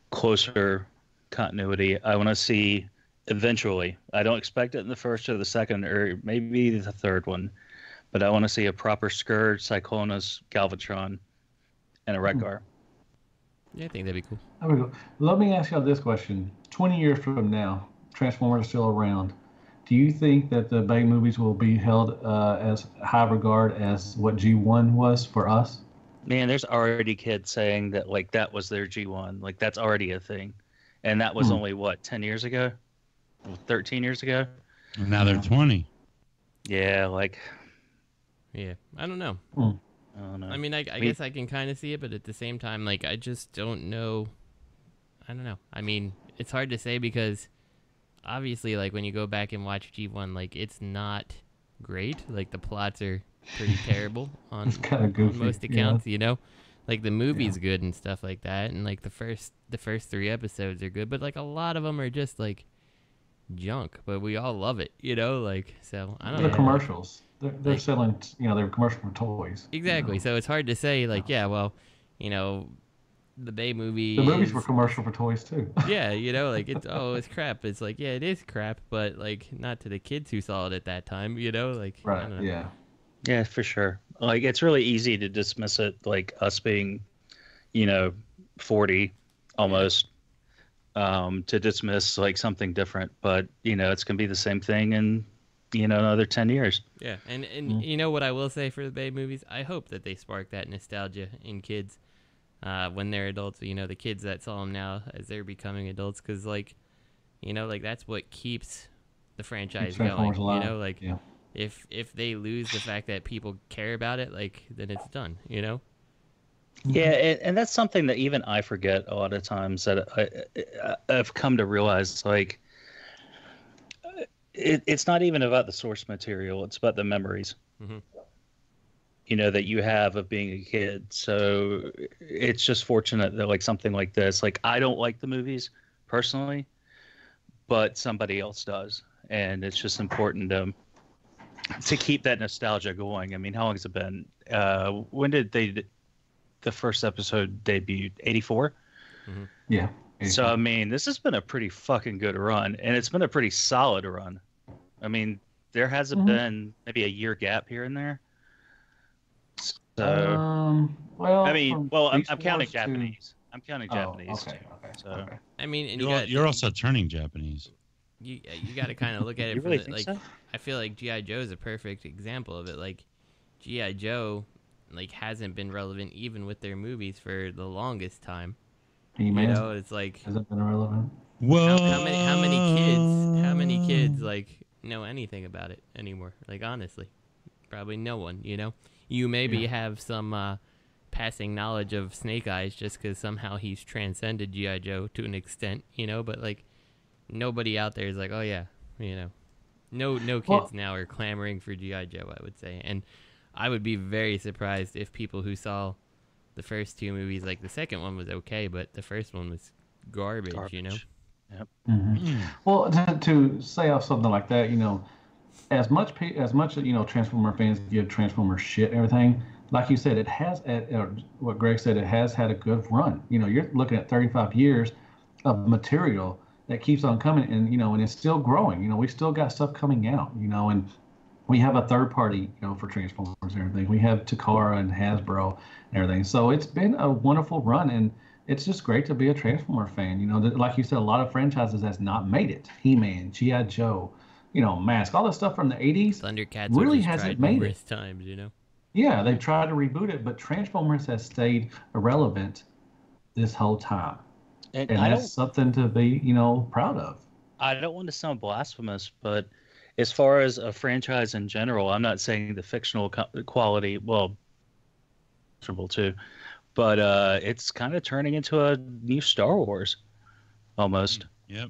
closer continuity, I want to see eventually. I don't expect it in the first or the second or maybe the third one, but I want to see a proper Scourge, Cyclonus, Galvatron, and a Wreck-Gar. Yeah, I think that'd be cool. There we go. Let me ask y'all this question: 20 years from now, Transformers are still around. Do you think that the Bay movies will be held as high regard as what G1 was for us? Man, there's already kids saying that like that was their G1. Like that's already a thing. And that was only, 10 years ago? 13 years ago? And now they're 20. Yeah, Yeah, I don't know. I don't know. I mean, I guess I can kind of see it, but at the same time, I just don't know. I don't know. I mean, it's hard to say because obviously, like, when you go back and watch G1, like, it's not great. Like, the plots are pretty terrible on, on most accounts, you know? Like, the movie's good and stuff like that, and, like, the first 3 episodes are good, but, like, a lot of them are just, like, junk, but we all love it, you know? Like, so, I don't know. They're commercials. They're like, selling, they're commercial for toys. Exactly, you know? So it's hard to say, like, well, the Bay movies... The movies were commercial for toys, too. Yeah, like, it's crap. It's like, yeah, it is crap, but, like, not to the kids who saw it at that time, like... Right, I don't know. yeah. Yeah, for sure. Like, it's really easy to dismiss it, like, us being, 40, almost, to dismiss, like, something different. But, it's going to be the same thing in, another 10 years. Yeah, and you know what I will say for the Bay movies? I hope that they spark that nostalgia in kids when they're adults. The kids that saw them now as they're becoming adults. Because, like, that's what keeps the franchise going. Yeah. If they lose the fact that people care about it, like, then it's done, Yeah, and that's something that even I forget a lot of times, that I've come to realize, like, it's not even about the source material, it's about the memories, that you have of being a kid. So it's just fortunate that, like, something like this, like, I don't like the movies personally, but somebody else does, and it's just important to keep that nostalgia going. I mean, how long has it been? When did the first episode debut? 84? Yeah. 84. So, I mean, this has been a pretty fucking good run, and it's been a pretty solid run. I mean, there hasn't been maybe a year gap here and there. So, well, I mean, I'm counting Japanese. I'm counting Japanese. Okay. So, I mean, and you're also turning Japanese. You got to kind of look at it you from really think so? I feel like G.I. Joe is a perfect example of it. Like, G.I. Joe, like, hasn't been relevant even with their movies for the longest time. It's like, hasn't been relevant. Whoa. How many kids like know anything about it anymore? Like, honestly, probably no one. You maybe have some passing knowledge of Snake Eyes just because somehow he's transcended G.I. Joe to an extent. But like, nobody out there is like, oh yeah, no kids now are clamoring for G.I. Joe, I would say. And I would be very surprised if people who saw the first 2 movies, like, the second one was okay, but the first one was garbage. Yep. Well, to say off something like that, as much Transformer fans give Transformer shit and everything, like you said, it has, what Greg said, it has had a good run. You're looking at 35 years of material that keeps on coming, and and it's still growing. We still got stuff coming out, and we have a third party, for Transformers and everything. We have Takara and Hasbro and everything. So it's been a wonderful run, and it's just great to be a Transformer fan. Like you said, a lot of franchises has not made it. He-Man, G.I. Joe, Mask, all the stuff from the 80s. Thundercats really hasn't made it. Times, Yeah, they've tried to reboot it, but Transformers has stayed irrelevant this whole time. And that's something to be, proud of. I don't want to sound blasphemous, but as far as a franchise in general, I'm not saying the fictional quality, well, too, but it's kind of turning into a new Star Wars, almost. Yep.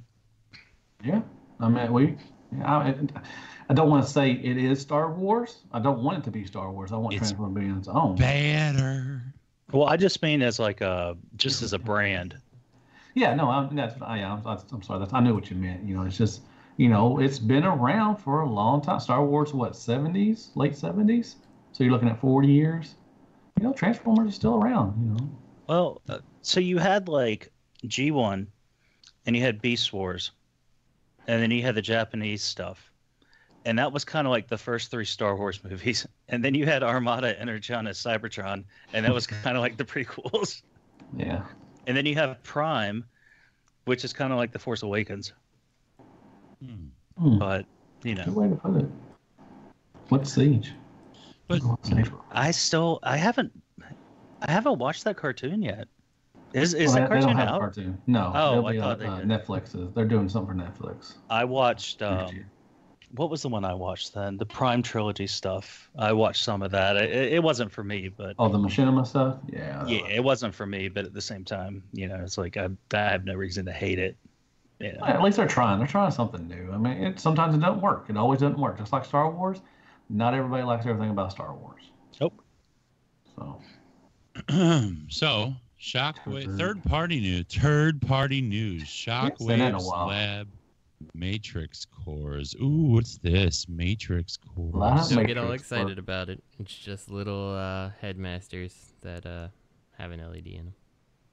Yeah, I mean, I don't want to say it is Star Wars. I don't want it to be Star Wars. I want Transformers to be on its own. Better. Well, I just mean as like just as a brand. Yeah, no, I'm sorry. I knew what you meant. It's just, it's been around for a long time. Star Wars, what, 70s, late 70s? So you're looking at 40 years. Transformers are still around. Well, so you had like G1, and you had Beast Wars, and then you had the Japanese stuff, and that was kind of like the first 3 Star Wars movies. And then you had Armada, Energon, and Cybertron, and that was kind of like the prequels. Yeah. And then you have Prime, which is kind of like the Force Awakens. But Good way to put it. What's Siege? But I haven't watched that cartoon yet. Is that cartoon they don't have out? A cartoon. No. Oh, I thought they did. Netflix. They're doing something for Netflix. I watched. What was the one I watched then? The Prime trilogy stuff. I watched some of that. It wasn't for me, but the Machinima stuff. Yeah. Yeah, it wasn't for me, but at the same time, it's like I have no reason to hate it. Yeah. Well, at least they're trying. They're trying something new. I mean, sometimes it doesn't work. It always doesn't work. Just like Star Wars, not everybody likes everything about Star Wars. Nope. So, so Shockwave, third party news. Shockwaves Lab Matrix cores. Ooh, what's this? Matrix cores. Don't get all excited about it. It's just little headmasters that have an LED in them.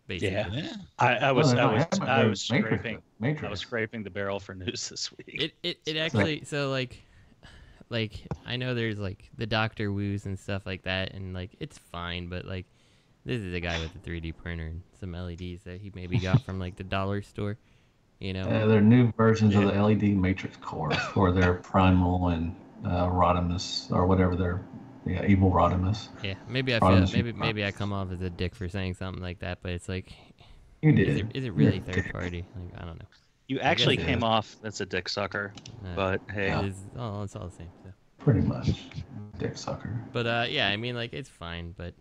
Basically. Yeah. I was scraping the barrel for news this week. It actually like I know there's like the Dr. Woos and stuff like that, and like it's fine, but like this is a guy with a 3D printer and some LEDs that he maybe got from like the dollar store, you know. They're new versions of the LED matrix cores for their Primal and Rodimus or whatever their evil Rodimus. Yeah, maybe I feel maybe I come off as a dick for saying something like that, but it's like, you did. Is it really third party? Like, I don't know. You actually came off as a dick sucker, but hey, it's all the same. So. Pretty much, dick sucker. But yeah, I mean, like it's fine, but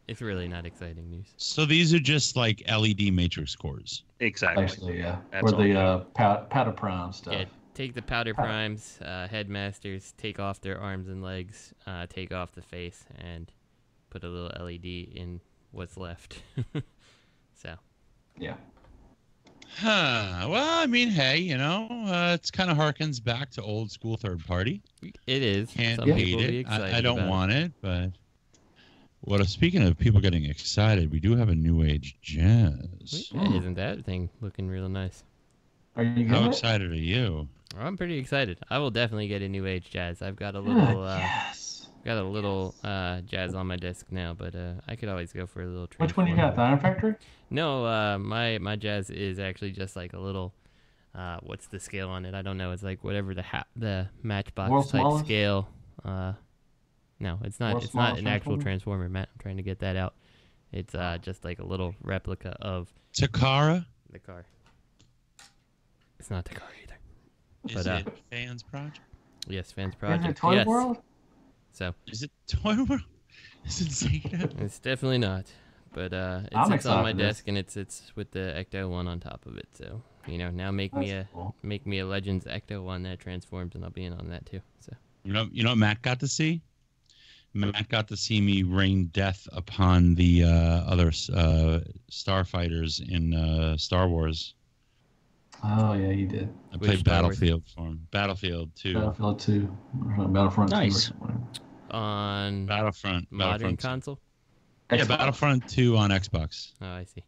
it's really not exciting news. So these are just like LED matrix cores. Exactly. Actually, yeah. Or the powder prime stuff. Yeah, take the powder primes, headmasters, take off their arms and legs, take off the face, and put a little LED in what's left. So. Yeah. Well, I mean, hey, you know, it's kind of harkens back to old school third party. It is. Can't hate it. I don't want it, but speaking of people getting excited, we do have a new age jazz. Isn't that thing looking real nice? Are you? How excited are you? I'm pretty excited. I will definitely get a new age jazz. I've got a little. Got a little jazz on my desk now, but I could always go for a little. Which one you got? The Iron Factory? No, my jazz is actually just like a little. What's the scale on it? I don't know. It's like whatever the Matchbox type scale. No, it's not. It's not an actual transformer, Matt. I'm trying to get that out. It's just like a little replica of Takara. The car. It's not the car either. Is it Fans Project? Yes, Fans Project. Is it Toyworld? So is it Toyworld? Is it Zeta? It's definitely not. But it sits on my desk and it's with the Ecto one on top of it. So you know, now make me a Legends Ecto one that transforms, and I'll be in on that too. So you know what Matt got to see? Matt got to see me rain death upon the other starfighters in Star Wars. Oh yeah, you did. I played Battlefield for him. Battlefield 2. Battlefield 2. Battlefront 2. Nice. On Battlefront console? Yeah, Battlefront 2 on Xbox. Oh, I see.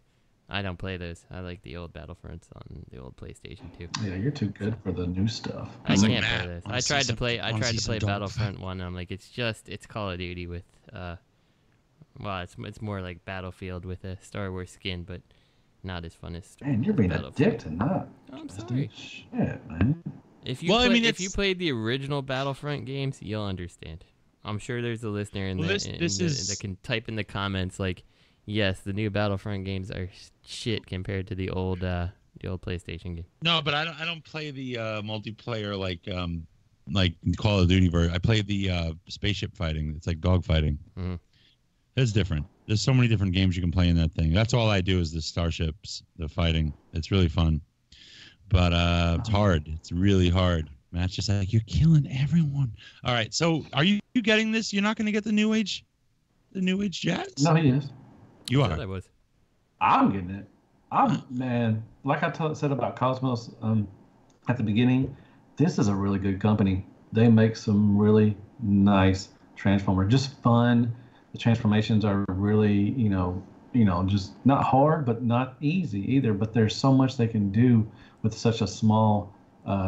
I don't play those. I like the old Battlefronts on the old PlayStation 2. Yeah, you're too good for the new stuff. I can't play this. I tried to play Battlefront 1. I'm like, it's Call of Duty with it's more like Battlefield with a Star Wars skin, but not as fun as Man, you're being a dick tonight. Oh, I'm sorry. Shit, man. If you played the original Battlefront games, you'll understand. I'm sure there's a listener that can type in the comments like, yes, the new Battlefront games are shit compared to the old PlayStation game. No, but I don't play the multiplayer like Call of Duty version. I play the spaceship fighting. It's like dog fighting. Mm-hmm. It's different. There's so many different games you can play in that thing. That's all I do is the starships, the fighting. It's really fun, but it's hard. It's really hard. Matt's just like, you're killing everyone. All right, so are you getting this? You're not going to get the new age jazz? No, he is. You are. I was. I'm getting it. Man, like I said about Cosmos at the beginning, this is a really good company. They make some really nice Transformers. Just fun. The transformations are really, just not hard, but not easy either. But there's so much they can do with such a small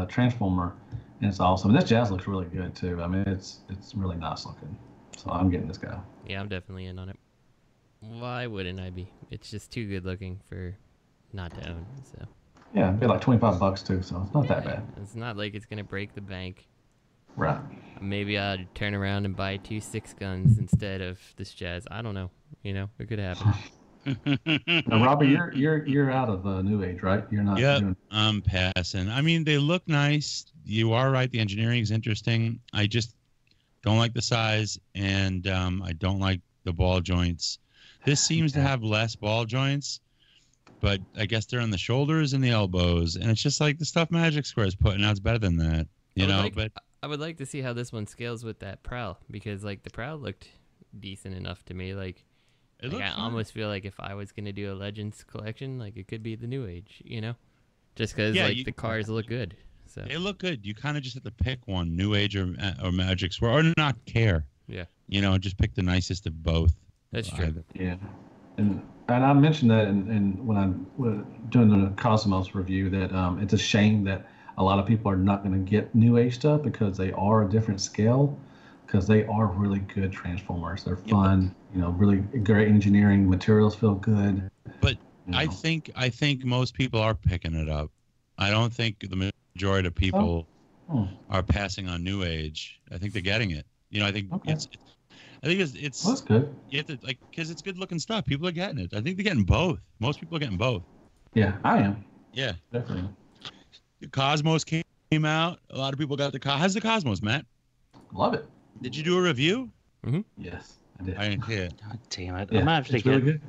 Transformer, and it's awesome. And this jazz looks really good too. I mean, it's really nice looking. So I'm getting this guy. Yeah, I'm definitely in on it. Why wouldn't I be? It's just too good looking for not to own. So. Yeah, it'd be like $25 too, so it's not that bad. It's not like it's gonna break the bank. Right. Maybe I'd turn around and buy 2 6 guns instead of this jazz. I don't know. It could happen. Now, Robert, you're out of New Age, right? You're not. Yep, I'm passing. I mean, they look nice. You are right. The engineering is interesting. I just don't like the size, and I don't like the ball joints. This seems to have less ball joints, but I guess they're on the shoulders and the elbows, and it's just like the stuff Magic Square is putting out is better than that, you know. But I would like to see how this one scales with that Prowl, because like the Prowl looked decent enough to me. Like I almost feel like if I was gonna do a Legends collection, like it could be the New Age, you know, just because the cars look good. So they look good. You kind of just have to pick one, New Age or Magic Square, or not care. Yeah. You know, just pick the nicest of both. That's true. Yeah. And I mentioned that when I'm doing the Cosmos review that it's a shame that a lot of people are not going to get New Age stuff because they are a different scale, because they are really good Transformers. They're fun, you know, really great engineering. Materials feel good. But I think most people are picking it up. I don't think the majority of people are passing on New Age. I think they're getting it. You know, I think it's well, that's good. You have to because it's good looking stuff. People are getting it. I think they're getting both. Most people are getting both. Yeah, I am. Yeah, definitely. The Cosmos came out. A lot of people got the How's the Cosmos, Matt? Love it. Did you do a review? Mm-hmm. Yes, I did. I didn't hear it. God damn it! Yeah, I might have to it's really good.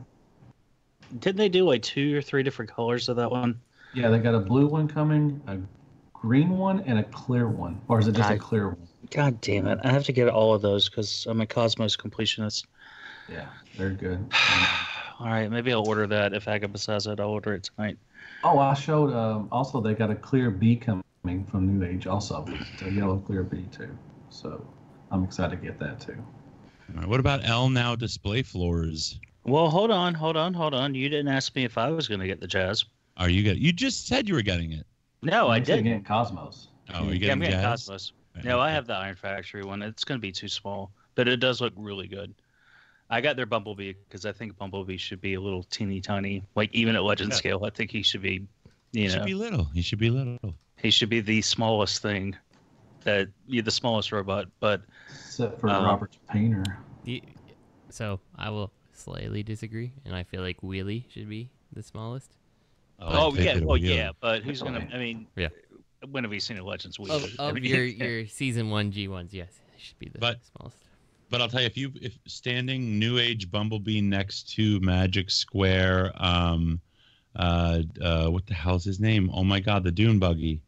Didn't they do like 2 or 3 different colors of that one? Yeah, they got a blue one coming, a green one, and a clear one. Or is it just a clear one? God damn it. I have to get all of those because I'm a Cosmos completionist. Yeah, they're good. All right, maybe I'll order that. If Agabus says it, I'll order it tonight. Oh, I showed, also they got a clear B coming from New Age also. It's a yellow clear B too. So I'm excited to get that too. All right, what about LNOW display floors? Well, hold on. You didn't ask me if I was going to get the Jazz. Are you getting? You just said you were getting it. No, I didn't. Getting Cosmos. Oh, are you getting I'm getting Jazz? Cosmos. No, I have the Iron Factory one. It's going to be too small, but it does look really good. I got their Bumblebee because I think Bumblebee should be a little teeny tiny. Like even at Legend scale, I think he should be. He should be little. He should be little. He should be the smallest thing. The smallest robot, but except for Robert's painter. So I will slightly disagree, and I feel like Wheelie should be the smallest. Yeah, but who's gonna? I mean, yeah. When have we seen a Legends Wheelie? Of your season 1 G1s, yes, it should be the smallest. But I'll tell you, if standing New Age Bumblebee next to Magic Square, what the hell's his name? Oh my God, the Dune Buggy.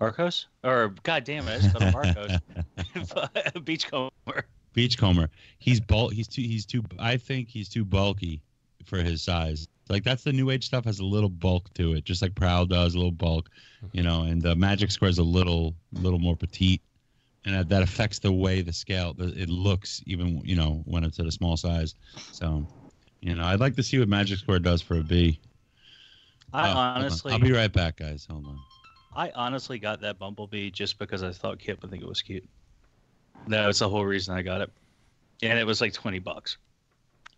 Arcos? Or God damn it, I just called him Arcos. Beachcomber. Beachcomber. He's too. I think he's too bulky for his size. Like that's the New Age stuff has a little bulk to it, just like Prowl does, a little bulk, you know. And the Magic Square is a little more petite, and that affects the way the scale it looks, even when it's at a small size. So, I'd like to see what Magic Square does for a B. Honestly, I'll be right back, guys. Hold on. I honestly got that Bumblebee just because I thought Kip would think it was cute. That's the whole reason I got it, and it was like $20.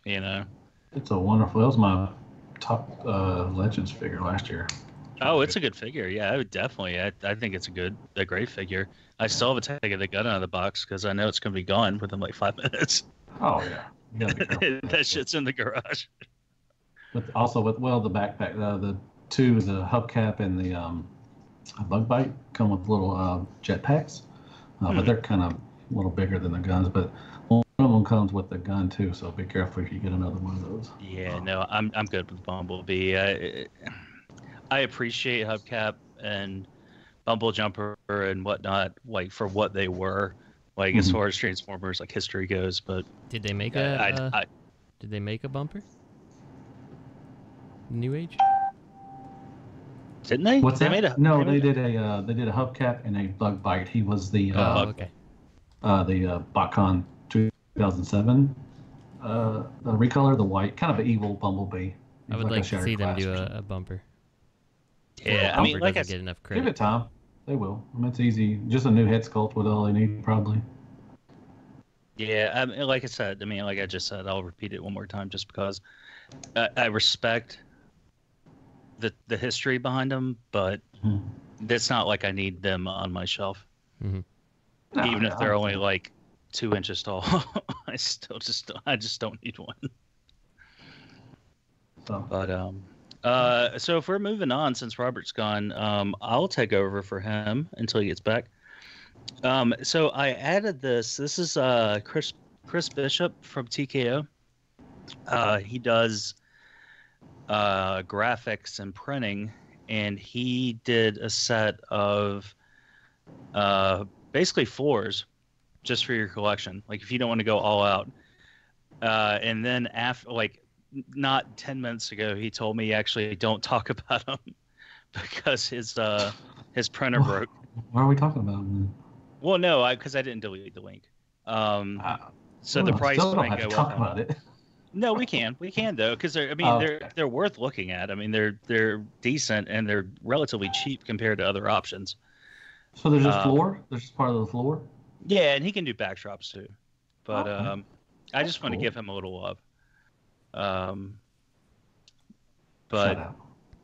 It's a wonderful. That was my top Legends figure last year. Oh, it's a good figure. Yeah, I would definitely. I think it's a great figure. I still haven't taken the gun out of the box because I know it's going to be gone within like 5 minutes. Oh yeah, that shit's in the garage. The backpack, the hubcap and the bug bite come with little jetpacks, but they're kind of a little bigger than the guns. But one of them comes with the gun too, so be careful if you get another one of those. Yeah, no, I'm good with Bumblebee. I appreciate hubcap and Bumble Jumper and whatnot, like for what they were, like as far as Transformers like history goes. But did they make did they make a bumper? New Age? Didn't they? What's they that? made a no, they did a hubcap and a bug bite. He was the the BotCon 2007 recolor, the white, kind of an evil Bumblebee. I would like to see them do a bumper. Yeah, I mean, like I get enough credit. Give it time. They will. I mean, it's easy. Just a new head sculpt with all they need, probably. Yeah, I mean, like I just said, I'll repeat it one more time just because I respect the history behind them, but it's not like I need them on my shelf. Mm-hmm. Even if they're only like 2 inches tall, I just don't need one. But so if we're moving on, since Robert's gone, I'll take over for him until he gets back. So I added this. This is Chris Bishop from TKO. He does graphics and printing, and he did a set of basically floors just for your collection. Like if you don't want to go all out. And then after, like, not 10 minutes ago, he told me actually don't talk about him because his printer broke. Why are we talking about him? Well, no, because I didn't delete the link. So the price might go up. About it. No, we can though, because they're worth looking at. I mean, they're decent and they're relatively cheap compared to other options. So there's just floor. There's just part of the floor. Yeah, and he can do backdrops too, but I just want to give him a little love. But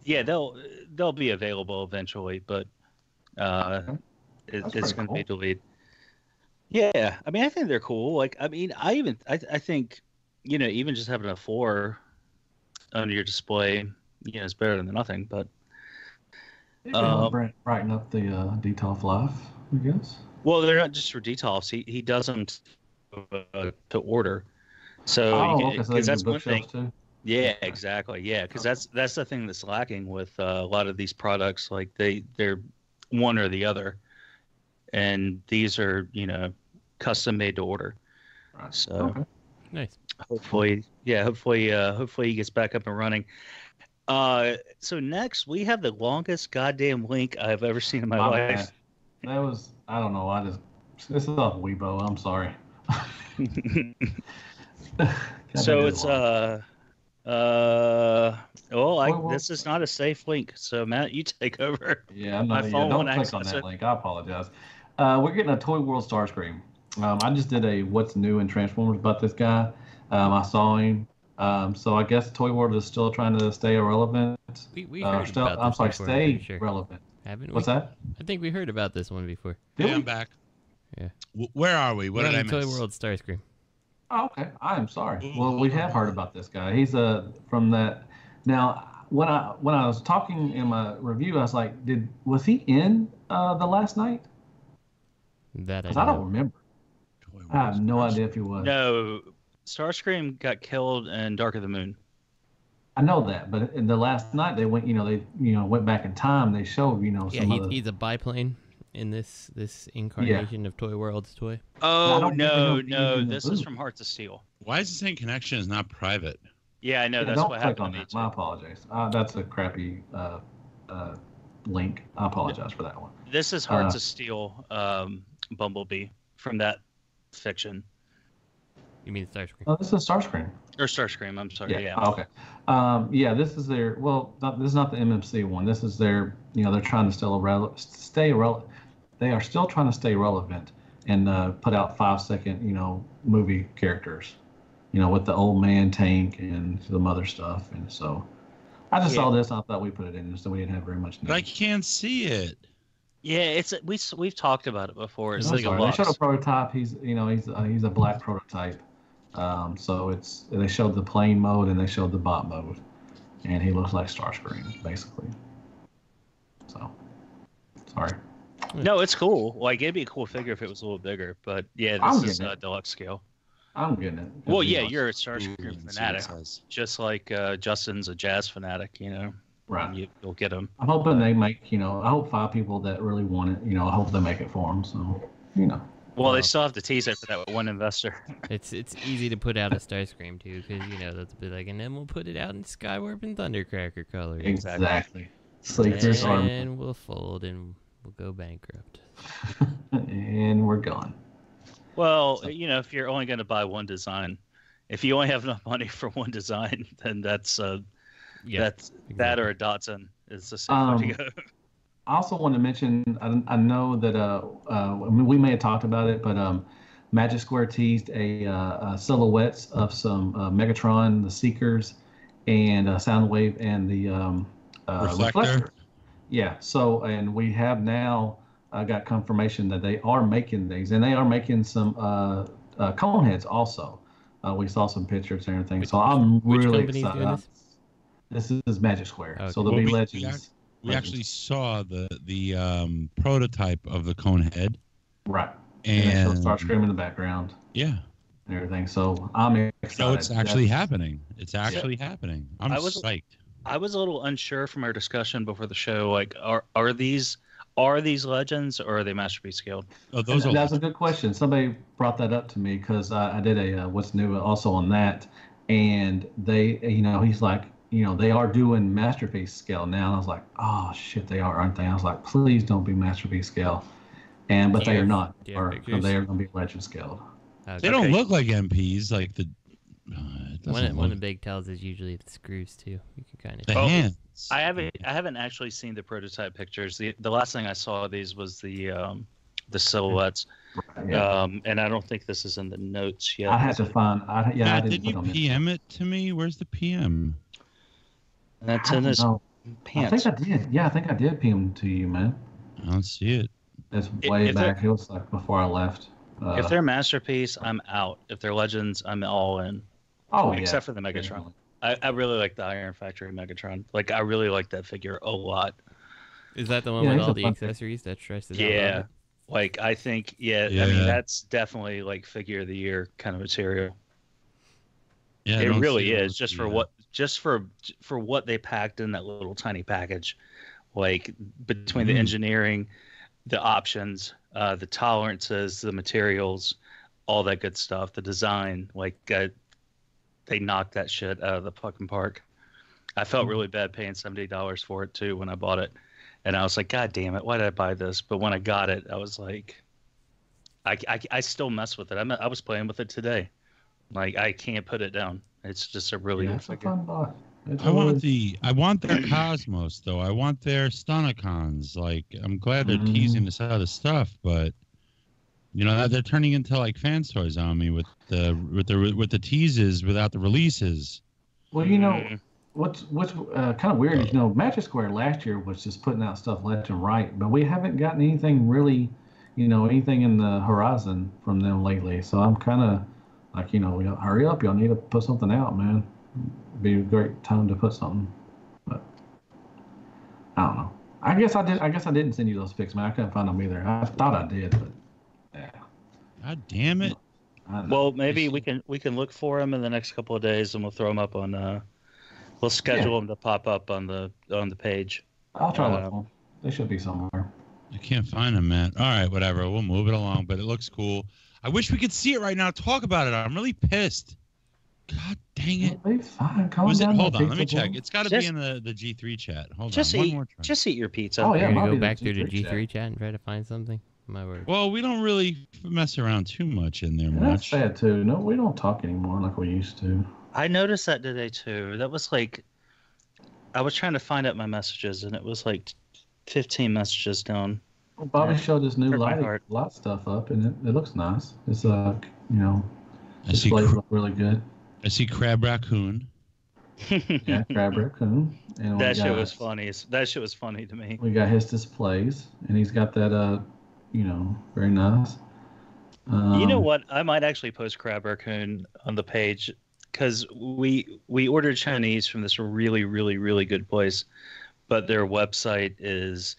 yeah, they'll be available eventually, but it's going to be delayed. Yeah, I mean, I think they're cool. Like, I mean, I think, you know, even just having a floor under your display, you know, is better than nothing. But brighten up the Detox life, I guess. Well, they're not just for Detox. He does them to order. So, because that's one thing. Too? Yeah, exactly. Yeah, because that's the thing that's lacking with a lot of these products. Like they're one or the other, and these are, you know, custom made to order. Right. So nice. Hopefully he gets back up and running. So next we have the longest goddamn link I've ever seen in my life. That was, I don't know. This is off Weibo. I'm sorry. So it's this is not a safe link. So Matt, you take over. Yeah, I'm not. Don't click on that link. I apologize. We're getting a Toyworld Starscream. I just did a what's new in Transformers about this guy. I saw him. So I guess Toyworld is still trying to stay irrelevant. We heard about this before, stay relevant. Haven't we? What's that? I think we heard about this one before. Yeah, I'm back. Yeah. Where are we? What did I miss? Toyworld Starscream. Oh, okay. I am sorry. Well, we have heard about this guy. He's from that. Now, when I was talking in my review, I was like, was he in the last night? That I don't remember. I have no idea if he was. No, Starscream got killed in Dark of the Moon. I know that, but in the last night they went, went back in time. They showed, he's a biplane in this incarnation of Toyworld's toy. Oh no, this is from Hearts of Steel. Why is it saying connection is not private? Yeah, I know that's what happened to me too. My apologies. That's a crappy link. I apologize for that one. This is Hearts of Steel, Bumblebee from that fiction. You mean Starscream? Oh, this is Starscream. Or Starscream, I'm sorry. Yeah. Okay. This is their. Well, this is not the MMC one. This is their. They're trying to stay relevant. They are still trying to stay relevant and put out 5-second, movie characters. With the old man tank and some other stuff. And so, I just saw this. And I thought we put it in, so we didn't have very much. But I can't see it. Yeah, we've talked about it before. It's like they showed a prototype. He's a black prototype. So they showed the plane mode and they showed the bot mode, and he looks like Starscream basically. So, sorry. No, it's cool. Like it'd be a cool figure if it was a little bigger, but yeah, this is deluxe scale. I'm getting it. Well, yeah, you're a Starscream fanatic, just like Justin's a jazz fanatic. Right. You'll get them. I'm hoping they make. I hope 5 people that really want it. I hope they make it for them. So, Well, they still have to tease it for that one investor. It's easy to put out a Starscream too, because that's be like, and then we'll put it out in Skywarp and Thundercracker colors. Exactly. And we'll fold and we'll go bankrupt. And we're gone. Well, if you're only going to buy one design, if you only have enough money for one design, then that's exactly. That or a Datsun is the same way to go. I also want to mention, I know that we may have talked about it, but Magic Square teased a silhouettes of some Megatron, the Seekers, and Soundwave, and the Reflector. Yeah. So, and we have now got confirmation that they are making these, and they are making some cone heads also. We saw some pictures and everything, so I'm really excited. This is Magic Square, so there'll be Legends. We actually saw the prototype of the cone head. Right. And Starscream in the background. Yeah. And everything. So I'm excited. So it's actually happening. It's actually happening. I'm psyched. I was a little unsure from our discussion before the show. Like, are these legends or are they masterpiece scaled? Oh, those are. That's a good question. Somebody brought that up to me because I did a what's new also on that, and they, he's like, they are doing masterpiece scale now. And I was like, oh shit, they are, aren't they? I was like, please don't be masterpiece scale, but they are not. They are going to be legend scaled. They don't look like MPs, like the. One of the big tells is usually the screws too. You can kind of the hands. I haven't actually seen the prototype pictures. The last thing I saw of these was the silhouettes. Yeah. And I don't think this is in the notes yet. I had to find. Didn't you PM it to me? Where's the PM? That's in his pants. I think I did. Yeah, I think I did PM to you, man. I don't see it. It's way back. It was like before I left. If they're masterpiece, I'm out. If they're legends, I'm all in. Oh, except for the Megatron. I really like the Iron Factory Megatron. Like, I really like that figure a lot. Is that the one with all the accessories that stresses out? Yeah. Like, I think, I mean, that's definitely like figure of the year kind of material. Yeah, it really is. Just for what they packed in that little tiny package, like between the engineering, the options, the tolerances, the materials, all that good stuff, the design, like they knocked that shit out of the fucking park. I felt really bad paying $70 for it too when I bought it, and I was like, God damn it, why did I buy this? But when I got it, I was like, I still mess with it. I was playing with it today. Like, I can't put it down. It's just a really good figure. I want their Cosmos though. I want their Stunnicons. Like, I'm glad they're teasing this other stuff, but they're turning into like fan toys on me with the teases without the releases. Well, what's kind of weird is Magic Square last year was just putting out stuff left and right, but we haven't gotten anything really, anything in the horizon from them lately. So I'm kind of like, hurry up, y'all need to put something out, man. It'd be a great time to put something, but I don't know. I guess I didn't send you those pics, man. I couldn't find them either. I thought I did, but yeah. God damn it. Well, maybe we can look for them in the next couple of days, and we'll throw them up on. We'll schedule them to pop up on the page. I'll try to look for them. They should be somewhere. I can't find them, man. All right, whatever. We'll move it along, but it looks cool. I wish we could see it right now. Talk about it. I'm really pissed. God dang it. It'll be fine. Hold on. Let me check. It's got to be in the G3 chat. Hold on. One more try. Just eat your pizza. Oh, yeah. You're going to go back through the G3 chat and try to find something? My word. Well, we don't really mess around too much in there That's sad, too. No, we don't talk anymore like we used to. I noticed that today, too. That was like... I was trying to find out my messages, and it was like 15 messages down. Well, Bobby showed this new light stuff up, and it looks nice. It's displays look really good. I see Crab Raccoon. Yeah, Crab Raccoon. And that shit was funny. That shit was funny to me. We got his displays, and he's got that, very nice. You know what? I might actually post Crab Raccoon on the page, because we ordered Chinese from this really, really, really good place, but their website is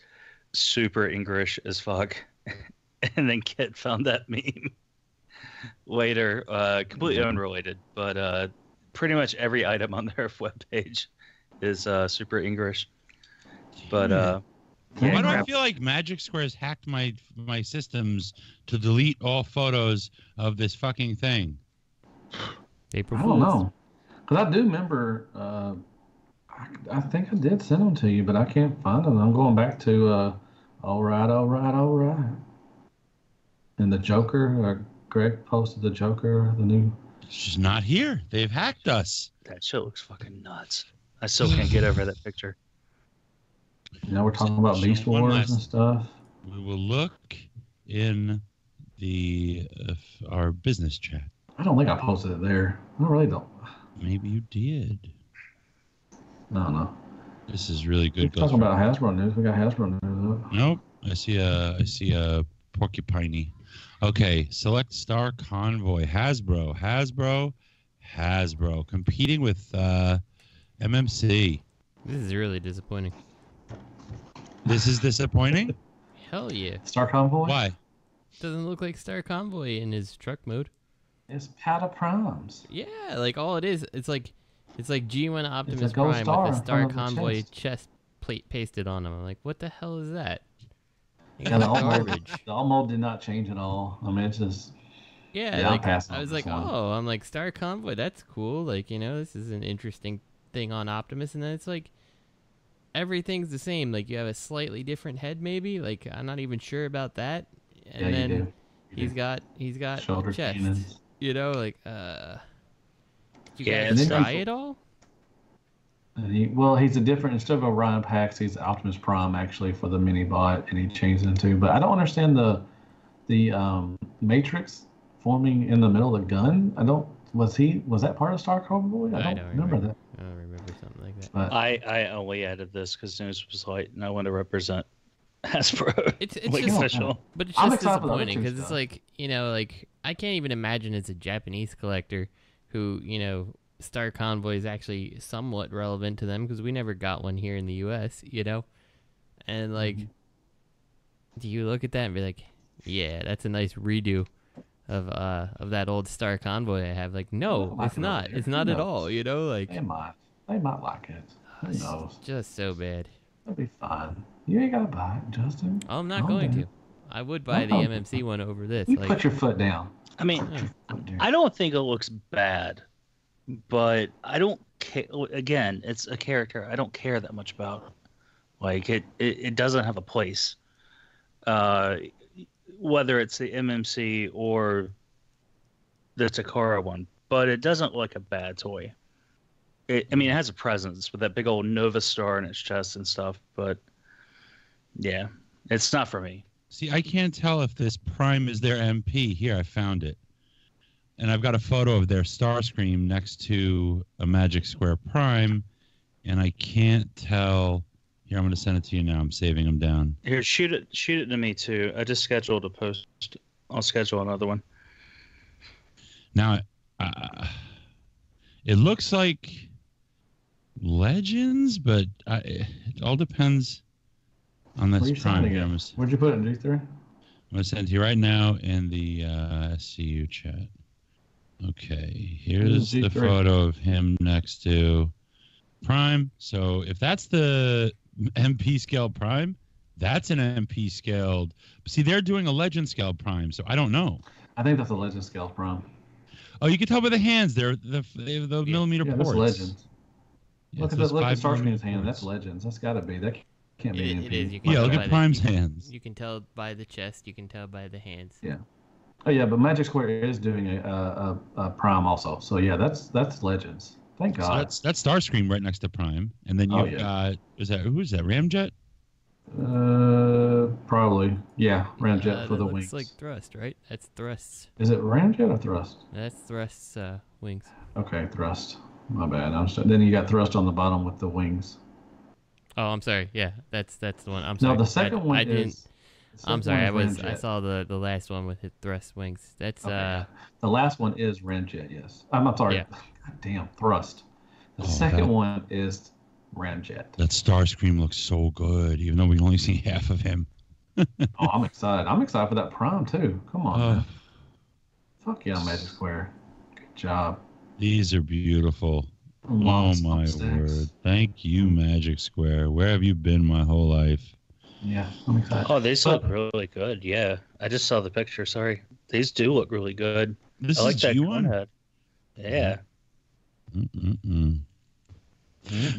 super English as fuck. And then Kit found that meme later, completely unrelated, but pretty much every item on their webpage is super English. But why do I feel like Magic Square's hacked my systems to delete all photos of this fucking thing? April Fools. I don't know, because I do remember. I think I did send them to you, but I can't find them. I'm going back to all right. And the Joker, Greg posted the Joker, the new. It's just not here. They've hacked us. That shit looks fucking nuts. I still can't get over that picture. Now we're talking about Beast Wars and stuff. We will look in the our business chat. I don't think I posted it there. I really don't. Maybe you did. I don't know. This is really good. We're talking about Hasbro news. We got Hasbro news up. Nope. I see a porcupiney. Okay. Select Star Convoy. Hasbro. Competing with MMC. This is really disappointing. This is disappointing? Hell yeah. Star Convoy? Why? Doesn't look like Star Convoy in his truck mode. It's Powder Primes. Yeah, like all it is, it's like It's like G1 Optimus a gold Prime star with a in Star front of the Convoy chest. chest plate pasted on him. I'm like, what the hell is that? Yeah, the Garbage. alt mode did not change at all. I mean, it's just. Yeah, I'm passing I on was this like, one. oh, I'm like, Star Convoy, that's cool. Like, this is an interesting thing on Optimus. And then it's like, everything's the same. Like, you have a slightly different head, maybe. Like, I'm not even sure about that. And Yeah, then you do. he's got Shoulder a chest. cannons. Like, you Yeah, guys it's try it all? He's a different, instead of Orion Pax, he's Optimus Prime actually for the mini bot, and he changed it into. But I don't understand the Matrix forming in the middle of the gun. Was that part of Star Convoy? I don't remember that. I don't remember something like that. But I only added this because news was like, I want to represent Hasbro. It's like just official. But it's I'm just excited for the other disappointing two because it's stuff. like, like, I can't even imagine it's a Japanese collector who, Star Convoy is actually somewhat relevant to them because we never got one here in the U.S., And, like, do you look at that and be like, yeah, that's a nice redo of that old Star Convoy I have? Like, no, it's not. It's not at all, Like, they might like it. Who it's knows? just so bad. It'll be fine. You ain't gotta buy it, Justin. Oh, I'm not Calm going down. to. I would buy the Oh. MMC one over this. You Like, put your foot down. I mean, Put your foot down. I don't think it looks bad, but I don't care. Again, it's a character I don't care that much about. Like, it doesn't have a place. Whether it's the MMC or the Takara one, but it doesn't look a bad toy. It has a presence with that big old Nova Star in its chest and stuff, but yeah, it's not for me. See, I can't tell if this Prime is their MP. Here, I found it. And I've got a photo of their Starscream next to a Magic Square Prime, and I can't tell. Here, I'm going to send it to you now. I'm saving them down. Here, shoot it to me too. I just scheduled a post. I'll schedule another one. Now, it looks like Legends, but it all depends on Where this you Prime. sending Here, it? I'm Where'd you put it, G3? going to send it to you right now in the SCU chat. Okay, here's the G3. photo of him next to Prime. So if that's the MP scale Prime, that's an MP scaled. See, they're doing a Legend scale Prime, so I don't know. I think that's a Legend scale Prime. Oh, you can tell by the hands. They have the millimeter Yeah, ports. that's Legends. Yeah, Look so at it's that. Look at 5 Starscream's millimeter hand. ports. That's Legends. That's got to be. That can't be an It MP. is. You can Yeah, tell look by at Prime's you can- hands. You can tell by the chest. You can tell by the hands. Yeah. Oh yeah, but Magic Square is doing a Prime also. So yeah, that's Legends. Thank So God. that's Starscream right next to Prime, and then you've got who's that? Ramjet? Probably. Yeah, Ramjet for that the looks wings. like Thrust, right? That's Thrust's. Is it Ramjet or Thrust? That's Thrust's wings. Okay, Thrust. My bad. Then you got Thrust on the bottom with the wings. Oh, I'm sorry. Yeah, that's the one. I'm No, sorry. the second one I didn't. is. the I'm second sorry. one is I Ramjet. saw the last one with his Thrust wings. That's Okay. The last one is Ramjet. Yes. I'm sorry. Yeah. God damn, Thrust. The Oh, second that- one is Ramjet. That Starscream looks so good, even though we can only see half of him. Oh, I'm excited. I'm excited for that Prime too. Come on, man. Fuck yeah, Magic Square. Good job. These are beautiful. Lots Oh my of stacks. word! Thank you, Magic Square. Where have you been my whole life? Yeah, I'm excited. Oh, these look really good. Yeah, I just saw the picture. Sorry, these do look really good. This I like is that G1? gun head. Yeah.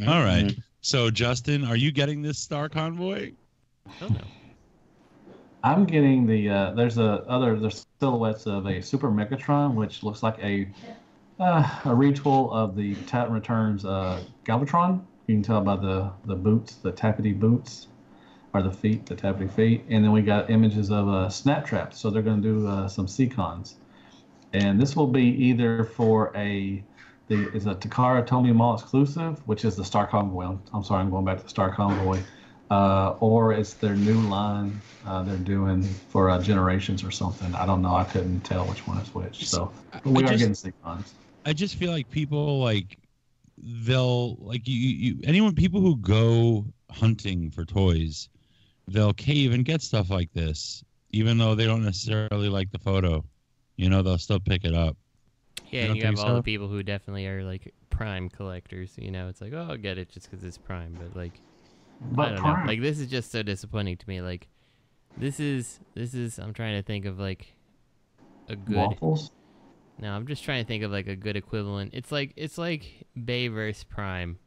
All right. So, Justin, are you getting this Star Convoy? Oh no. I'm getting the there's silhouettes of a Super Megatron, which looks like a retool of the Titan Returns Galvatron. You can tell by the boots, the tappety boots, or the feet, the tappety feet. And then we got images of snap traps. So they're going to do some Seacons. And this will be either for it's a Takara Tomy Mall exclusive, which is the Star Convoy. I'm sorry, I'm going back to the Star Convoy. Or it's their new line they're doing for Generations or something. I don't know. I couldn't tell which one is which. So we are getting Seacons. I just feel like people they'll people who go hunting for toys, they'll cave and get stuff like this, even though they don't necessarily like the photo. They'll still pick it up. Yeah, You and don't you have think all so? the people who definitely are like Prime collectors. You know, it's like, oh, I'll get it just because it's Prime. But like, I don't know. Like, this is just so disappointing to me. Like, this is. I'm trying to think of like a good. Waffles? No, I'm just trying to think of like a good equivalent. It's like Bayverse Prime,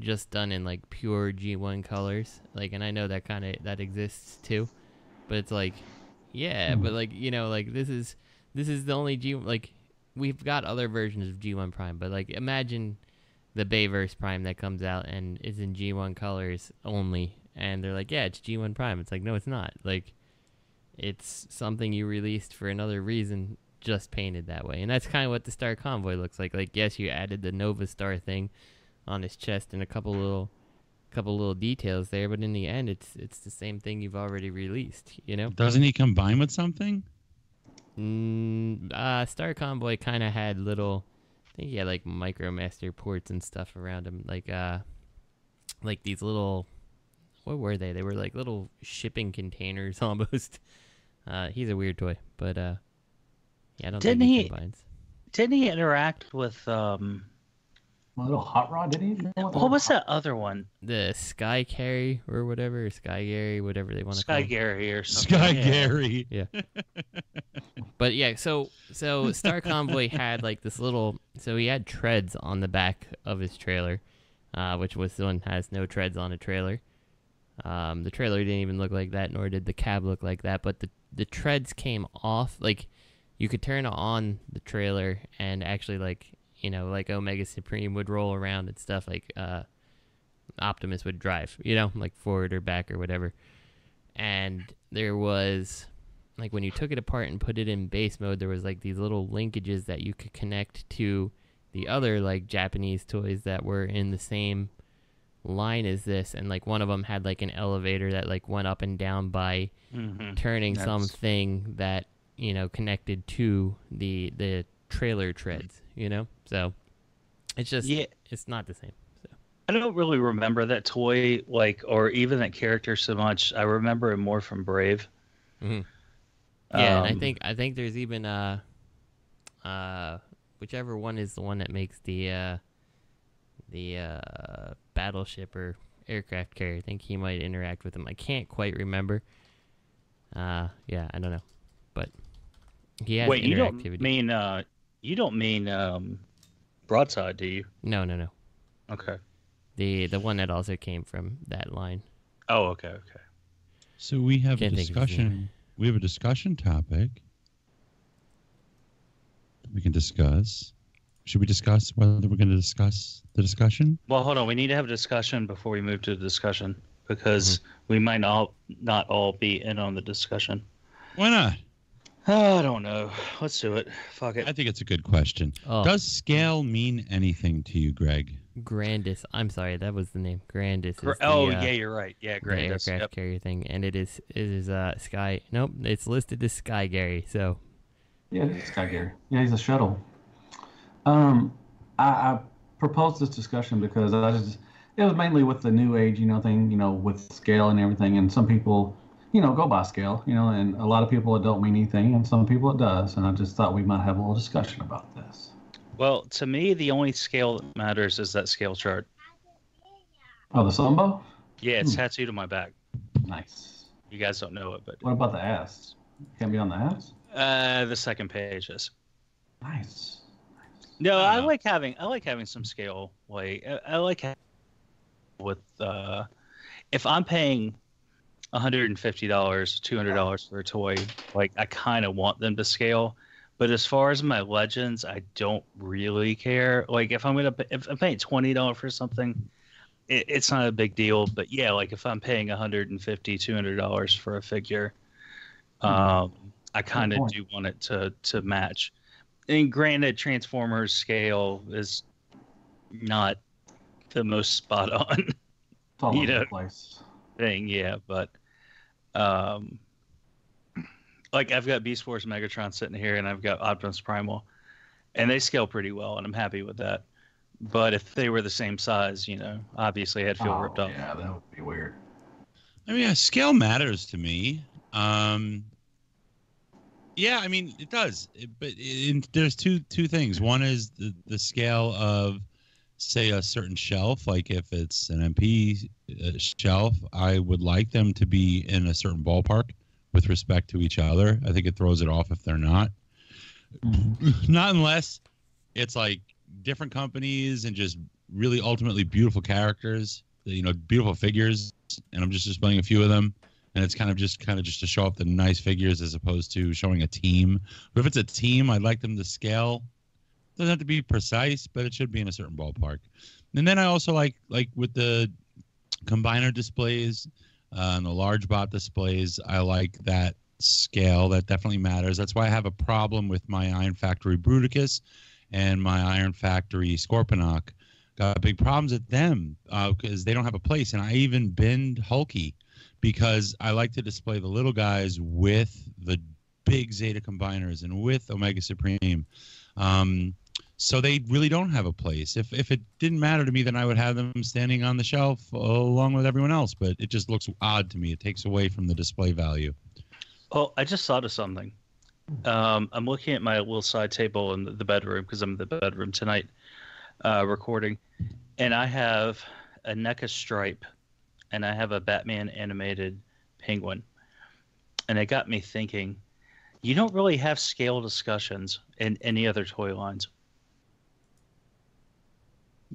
just done in like pure G1 colors. Like, and I know that exists too, but it's like, yeah, but like, you know, like this is the only G, like we've got other versions of G1 Prime, but like imagine the Bayverse Prime that comes out and is in G1 colors only, and they're like, yeah, it's G1 Prime. It's like, no, it's not. Like, it's something you released for another reason, just painted that way. And that's kind of what the Star Convoy looks like. Like, yes, you added the Nova Star thing on his chest and a couple little details there, but in the end, it's the same thing you've already released, you know? Doesn't he combine with something? Star Convoy kind of had little, I think he had like MicroMaster ports and stuff around him, like these little, what were they? They were like little shipping containers almost. He's a weird toy, but yeah, I don't think he combines. Didn't he interact with A little hot rod, did he? what was that other one? The Sky Carry or whatever, or Sky Gary, whatever they want to call Sky him. Gary or something. Sky Gary. Yeah. But yeah, so Star Convoy had like this little, so he had treads on the back of his trailer, which was the one that has no treads on a trailer. The trailer didn't even look like that, nor did the cab look like that, but the treads came off. Like, you could turn on the trailer and actually, like, you know, like Omega Supreme would roll around and stuff, like Optimus would drive, you know, like forward or back or whatever. And there was, like, when you took it apart and put it in base mode, there was like these little linkages that you could connect to the other like Japanese toys that were in the same line as this, and like one of them had like an elevator that like went up and down by turning something that, you know, connected to the trailer treads, you know. So it's just, it's not the same. So I don't really remember that toy, like, or even that character so much. I remember him more from Brave. Yeah, and I think there's even whichever one is the one that makes the battleship or aircraft carrier. I think he might interact with him. I can't quite remember. Yeah, I don't know, but he has interactivity. You don't mean Broadside, do you? No. Okay. The one that also came from that line. Oh, okay. So we have a Can't think of his discussion. We have a discussion topic that we can discuss. Should we discuss whether we're going to discuss the discussion? Well, hold on. We need to have a discussion before we move to the discussion, because we might not all be in on the discussion. Why not? I don't know. Let's do it. Fuck it. I think it's a good question. Oh. Does scale mean anything to you, Greg? Grandis. I'm sorry, that was the name. Grandis. Yeah, you're right. Yeah, Grandis. The aircraft carrier thing, and it is Sky. Nope, it's listed as Sky Gary. So. Yeah, it's Sky Gary. Yeah, he's a shuttle. I proposed this discussion because it was mainly with the new age, thing, with scale and everything, and some people, go by scale, and a lot of people it don't mean anything, and some people it does, and I just thought we might have a little discussion about this. Well, to me, the only scale that matters is that scale chart. Oh, the Sumbo? Yeah, it's tattooed on my back. Nice. You guys don't know it, but... What about the ass? Can't be on the ass? The second page is. Nice. No, I like having some scale. Like I like having with if I'm paying $150, $200 for a toy, like I kind of want them to scale. But as far as my Legends, I don't really care. Like if I'm paying $20 for something, it's not a big deal. But yeah, like if I'm paying $150, $200 for a figure, I kind of do want it to match. And granted, Transformers scale is not the most spot on, it's all over the place. Thing. Yeah, but like I've got Beast Wars Megatron sitting here, and I've got Optimus Primal, and they scale pretty well, and I'm happy with that. But if they were the same size, obviously I'd feel ripped off. Yeah, that would be weird. I mean, scale matters to me. Yeah, I mean it does, there's two things. One is the scale of, say, a certain shelf. Like if it's an MP shelf, I would like them to be in a certain ballpark with respect to each other. I think it throws it off if they're not. Not unless it's like different companies and just really ultimately beautiful characters, beautiful figures, and I'm just displaying a few of them. And it's kind of just to show off the nice figures as opposed to showing a team. But if it's a team, I'd like them to scale. It doesn't have to be precise, but it should be in a certain ballpark. And then I also like with the combiner displays and the large bot displays, I like that scale. That definitely matters. That's why I have a problem with my Iron Factory Bruticus and my Iron Factory Scorponok. Got big problems with them because they don't have a place. And I even binned Hulky, because I like to display the little guys with the big Zeta combiners and with Omega Supreme. So they really don't have a place. If it didn't matter to me, then I would have them standing on the shelf along with everyone else. But it just looks odd to me. It takes away from the display value. Oh, I just thought of something. I'm looking at my little side table in the bedroom, because I'm in the bedroom tonight recording. And I have a NECA stripe. And I have a Batman animated penguin. And it got me thinking, you don't really have scale discussions in any other toy lines.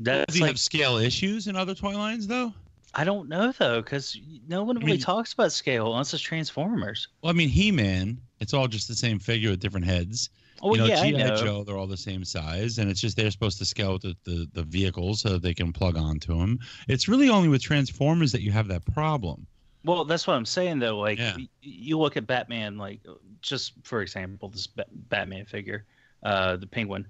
Do you have scale issues in other toy lines, though? I don't know, though, because no one really talks about scale unless it's Transformers. Well, I mean, He-Man, it's all just the same figure with different heads. Oh, yeah, I know. G.I. Joe, they're all the same size, and it's just they're supposed to scale with the vehicles so that they can plug onto them. It's really only with Transformers that you have that problem. Well, that's what I'm saying, though. Like, you look at Batman, like, just for example, this Batman figure, the Penguin.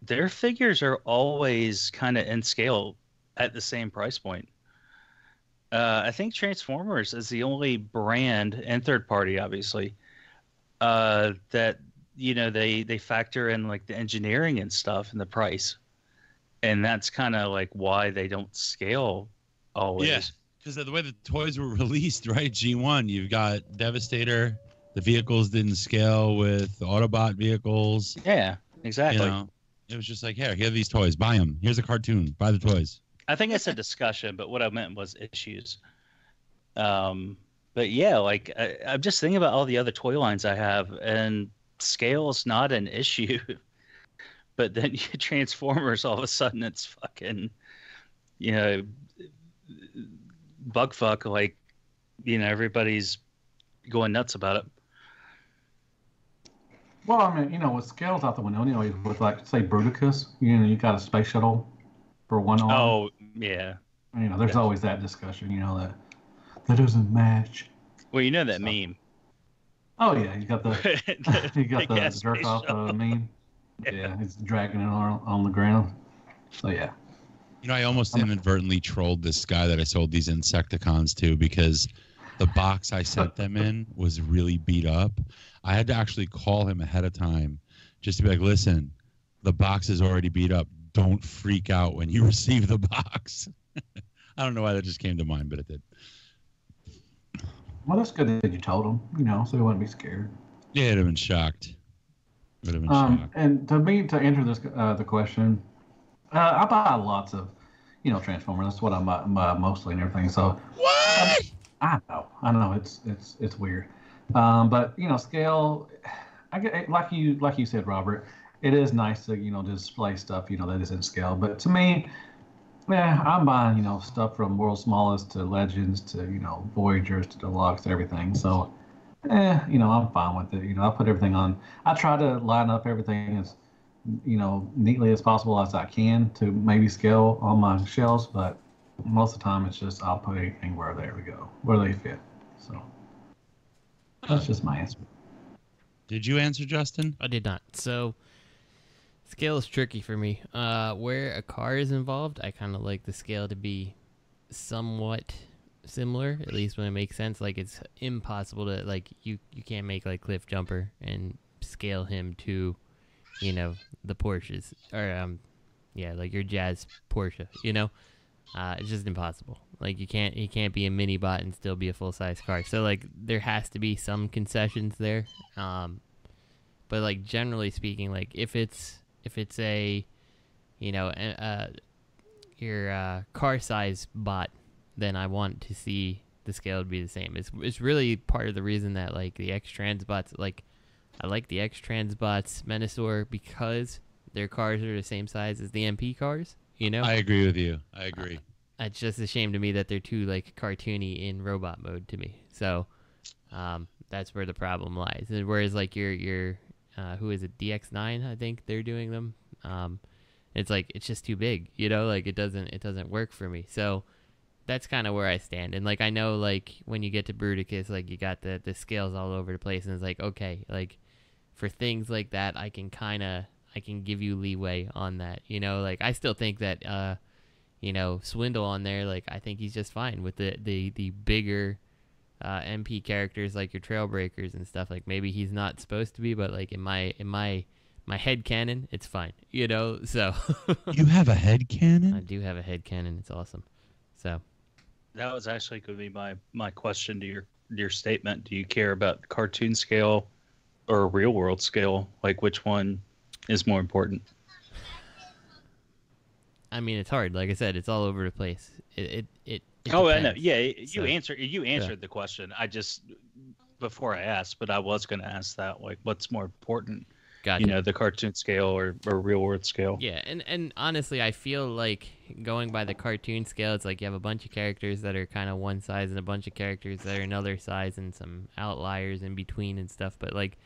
Their figures are always kind of in scale at the same price point. I think Transformers is the only brand, and third party, obviously, that they factor in like the engineering and stuff and the price, and that's kind of like why they don't scale always. Yeah, because of the way the toys were released, right? G1, you've got Devastator. The vehicles didn't scale with the Autobot vehicles. Yeah, exactly. It was just like, here are these toys. Buy them. Here's a cartoon. Buy the toys. I think it's a discussion, but what I meant was issues. But yeah, like I'm just thinking about all the other toy lines I have, and scale is not an issue. But then you Transformers, all of a sudden it's fucking, bug fuck. Like, everybody's going nuts about it. Well, I mean, with scales out the window, with like say Bruticus, you got a space shuttle for one arm. Oh yeah. There's always that discussion. That doesn't match. Well, that meme. Oh yeah, you got the the jerk off meme. Yeah, he's dragging it on the ground. So yeah. I almost inadvertently trolled this guy that I sold these Insecticons to, because the box I sent them in was really beat up. I had to actually call him ahead of time just to be like, listen, the box is already beat up. Don't freak out when you receive the box. I don't know why that just came to mind, but it did. Well, that's good that you told him, so he wouldn't be scared. Yeah, he'd have been shocked. Shocked. And to answer this the question, I buy lots of, Transformers. That's what I buy mostly and everything. So what? I know, it's weird. But scale, I get like you said, Robert. It is nice to display stuff that is in scale. But to me, yeah, I'm buying stuff from World's Smallest to Legends to Voyagers to Deluxe to everything. So, I'm fine with it. I put everything on. I try to line up everything as neatly as possible as I can to maybe scale on my shelves. But most of the time, it's just I'll put anything where they fit. So that's just my answer. Did you answer, Justin? I did not. So scale is tricky for me. Where a car is involved, I kind of like the scale to be somewhat similar, at least when it makes sense. Like, it's impossible to, like, you can't make like Cliff Jumper and scale him to, the Porsches or like your Jazz Porsche. It's just impossible. Like he can't be a mini bot and still be a full size car. So like there has to be some concessions there. But like generally speaking, like if it's a, you know, your car size bot, then I want to see the scale to be the same. It's really part of the reason that like the X-Trans bots, like I like the X-Trans bots Menasor because their cars are the same size as the MP cars. You know, I agree with you. I agree. It's just a shame to me that they're too like cartoony in robot mode to me. So that's where the problem lies. Whereas like your who is it, DX9? I think they're doing them. It's like it's just too big. You know, like it doesn't work for me. So that's kind of where I stand. And like I know like when you get to Bruticus, like you got the scales all over the place, and it's like okay, like for things like that, I can give you leeway on that. You know, like I still think that you know, Swindle on there, like I think he's just fine with the bigger MP characters like your Trailbreakers and stuff. Like maybe he's not supposed to be, but like in my head canon, it's fine. You know, so you have a head canon? I do have a head canon. It's awesome. So that was actually going to be my question to your statement. Do you care about cartoon scale or real world scale? Like which one is more important? I mean, it's hard. Like I said, it's all over the place. It oh, depends. I know. Yeah, you answered the question. I just before I asked, but I was going to ask that. Like, what's more important? Gotcha. You know, the cartoon scale or real world scale. Yeah, and honestly, I feel like going by the cartoon scale, it's like you have a bunch of characters that are kind of one size and a bunch of characters that are another size and some outliers in between and stuff. But like,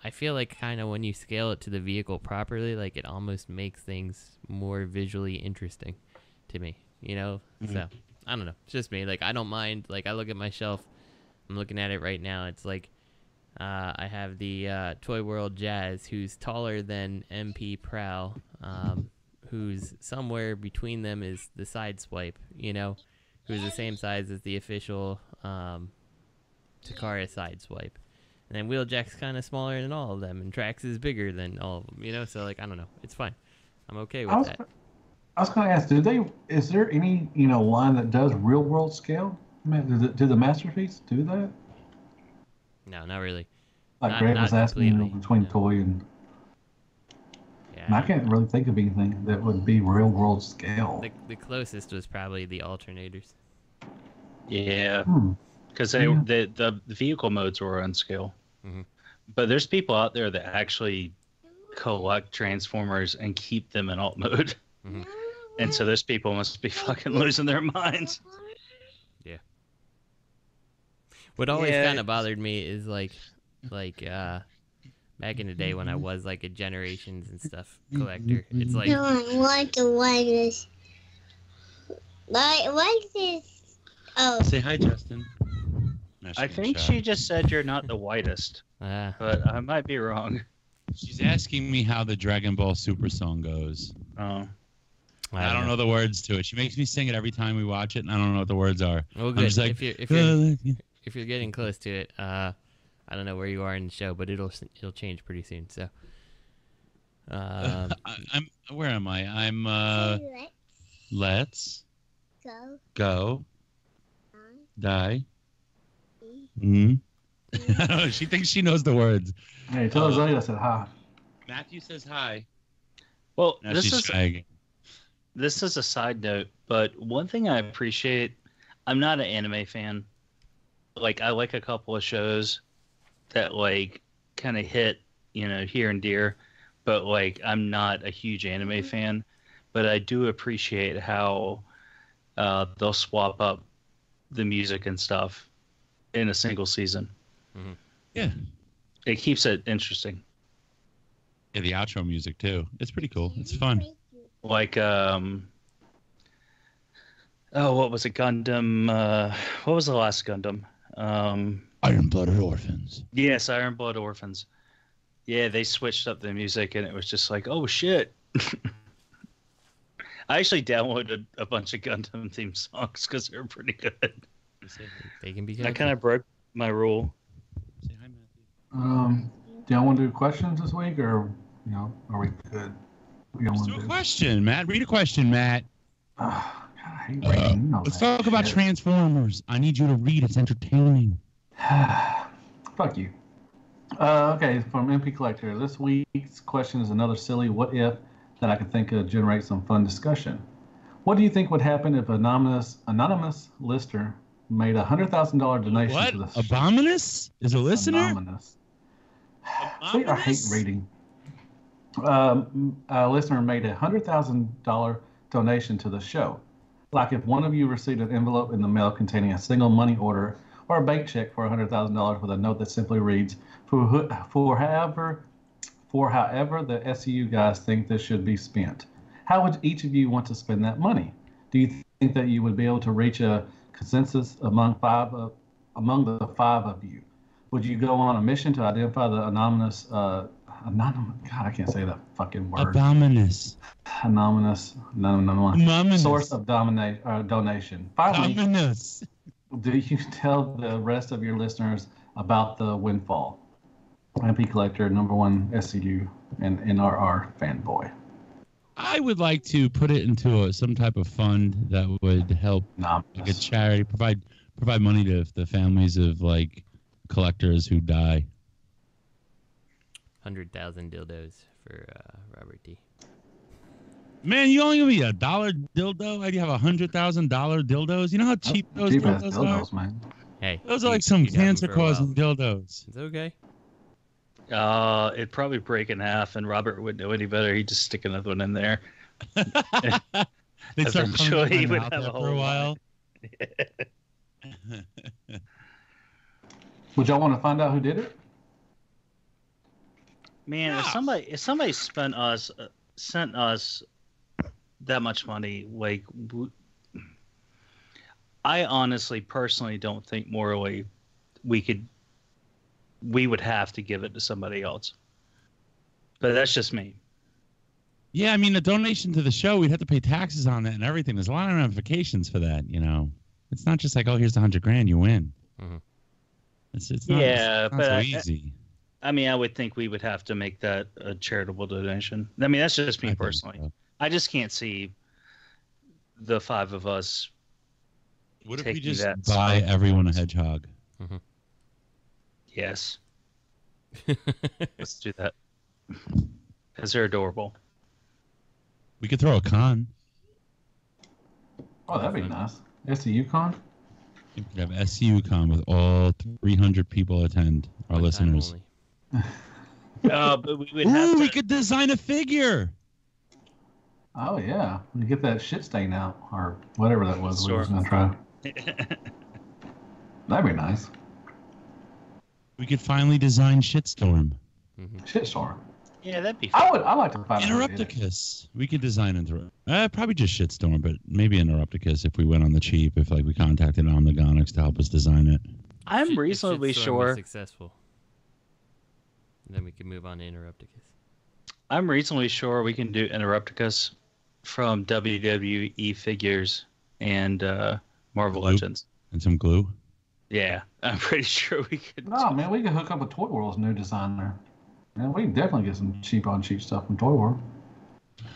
I feel like kind of when you scale it to the vehicle properly, like it almost makes things more visually interesting to me, you know? Mm-hmm. So, I don't know. It's just me. Like, I don't mind. Like, I look at my shelf. I'm looking at it right now. It's like I have the Toyworld Jazz, who's taller than MP Prowl, who's somewhere between them is the Sideswipe, you know, who's the same size as the official Takara Sideswipe. And then Wheeljack's kind of smaller than all of them, and Trax is bigger than all of them, you know? So, like, I don't know. It's fine. I'm okay with that. I was going to ask, is there any, you know, line that does real-world scale? I mean, do the Masterpiece do that? No, not really. Like Grant was asking, you know, between toy and... Yeah, and I can't really think of anything that would be real-world scale. The closest was probably the alternators. Yeah. Because the vehicle modes were on scale. Mm-hmm. But there's people out there that actually collect Transformers and keep them in alt mode. Mm-hmm. And so those people must be fucking losing their minds. Yeah. What always kind of bothered me is like back in the day when I was like a Generations and stuff collector. It's like... No, I want the whitest. What is this? Oh. Say hi, Justin. I think she just said you're not the whitest, but I might be wrong. She's asking me how the Dragon Ball Super song goes. Oh. I don't know the words to it. She makes me sing it every time we watch it, and I don't know what the words are. Well, good. I'm just like, if you're getting close to it, I don't know where you are in the show, but it'll change pretty soon. So, where am I? I'm let's go die. Mm-hmm. She thinks she knows the words. Hey, tell Zayda I said hi. Matthew says hi. Well, now this is a side note, but one thing I appreciate, I'm not an anime fan. Like, I like a couple of shows that, like, kind of hit, you know, here and there, but, like, I'm not a huge anime fan. But I do appreciate how they'll swap up the music and stuff in a single season. Mm-hmm. Yeah. It keeps it interesting. Yeah, the outro music, too. It's pretty cool. It's fun. Like, what was it? Gundam, what was the last Gundam? Iron-Blooded Orphans. Yes, Iron-Blooded Orphans. Yeah, they switched up the music, and it was just like, oh, shit. I actually downloaded a bunch of Gundam theme songs because they're pretty good. They can be good. I kind of broke my rule. Say hi, Matthew. Do y'all want to do questions this week, or, you know, are we good? Let's do a question, Matt. Read a question, Matt. God I hate reading. Let's talk about Transformers. I need you to read. It's entertaining. Fuck you. Okay, from MP Collector. This week's question is another silly what if that I could think of generate some fun discussion. What do you think would happen if an anonymous listener made a $100,000 donation to the Abominous is a listener? Anonymous. See, I hate reading. A listener made a $100,000 donation to the show. Like if one of you received an envelope in the mail containing a single money order or a bank check for $100,000 with a note that simply reads, for however the SCU guys think this should be spent. How would each of you want to spend that money? Do you think that you would be able to reach a consensus among the five of you? Would you go on a mission to identify the anonymous? God, I can't say that fucking word. Anonymous source of donation. Finally, do you tell the rest of your listeners about the windfall? MP Collector, #1 SCU and NRR fanboy. I would like to put it into some type of fund that would help, like a charity, provide money to the families of like collectors who die. 100,000 dildos for Robert D. Man, you only give me $1 dildo? Why do you have $100,000 dildos? You know how cheap those dildos are? Man. Hey, those are like some cancer-causing dildos. It's okay. It'd probably break in half, and Robert wouldn't know any better. He'd just stick another one in there. They'd start Eventually, he would out have a for a while. Would y'all want to find out who did it? Man, if somebody sent us that much money, like, I honestly, personally, don't think morally we would have to give it to somebody else. But that's just me. Yeah, I mean, a donation to the show, we'd have to pay taxes on that and everything. There's a lot of ramifications for that, you know. It's not just like, oh, here's $100,000, you win. Mm-hmm. It's not but so easy. I mean, I would think we would have to make that a charitable donation. I mean, that's just me personally. So. I just can't see the five of us. What if we just buy everyone a hedgehog? Mm-hmm. Yes. Let's do that. Because they're adorable. We could throw a con. Oh, that'd be nice. SCU con? We could have SCU con with all 300 people attend, our listeners. But we would have we could design a figure. Oh, yeah. We get that shit stain out, or whatever that was we was going to try. That'd be nice. We could finally design Shitstorm. Mm-hmm. Shitstorm? Yeah, that'd be fun. I'd like to find Interrupticus. We could design probably just Shitstorm, but maybe Interrupticus if we went on the cheap, if like we contacted Omnigonics to help us design it. I'm reasonably sure. Successful. Then we can move on to Interrupticus. I'm reasonably sure we can do Interrupticus from WWE figures and Marvel Legends. And some glue? Yeah, I'm pretty sure we could. Oh, man, we could hook up with Toyworld's new designer. Man, we can definitely get some cheap stuff from Toyworld.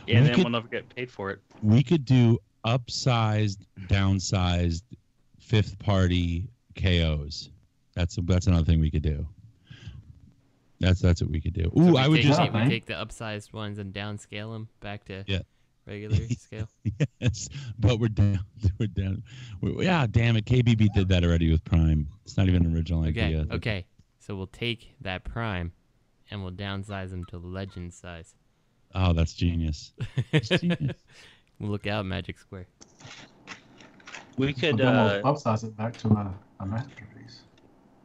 Yeah, and then we'll never get paid for it. We could do upsized, downsized, fifth party KOs. That's another thing we could do. That's what we could do. Ooh, So I would we take the upsized ones and downscale them back to regular scale. Yes, but we're down. Yeah, damn it. KBB did that already with Prime. It's not even an original idea. Okay. So we'll take that Prime and we'll downsize them to Legend size. Oh, that's genius. That's genius. We'll look out, Magic Square. We could we'll upsize it back to a masterpiece.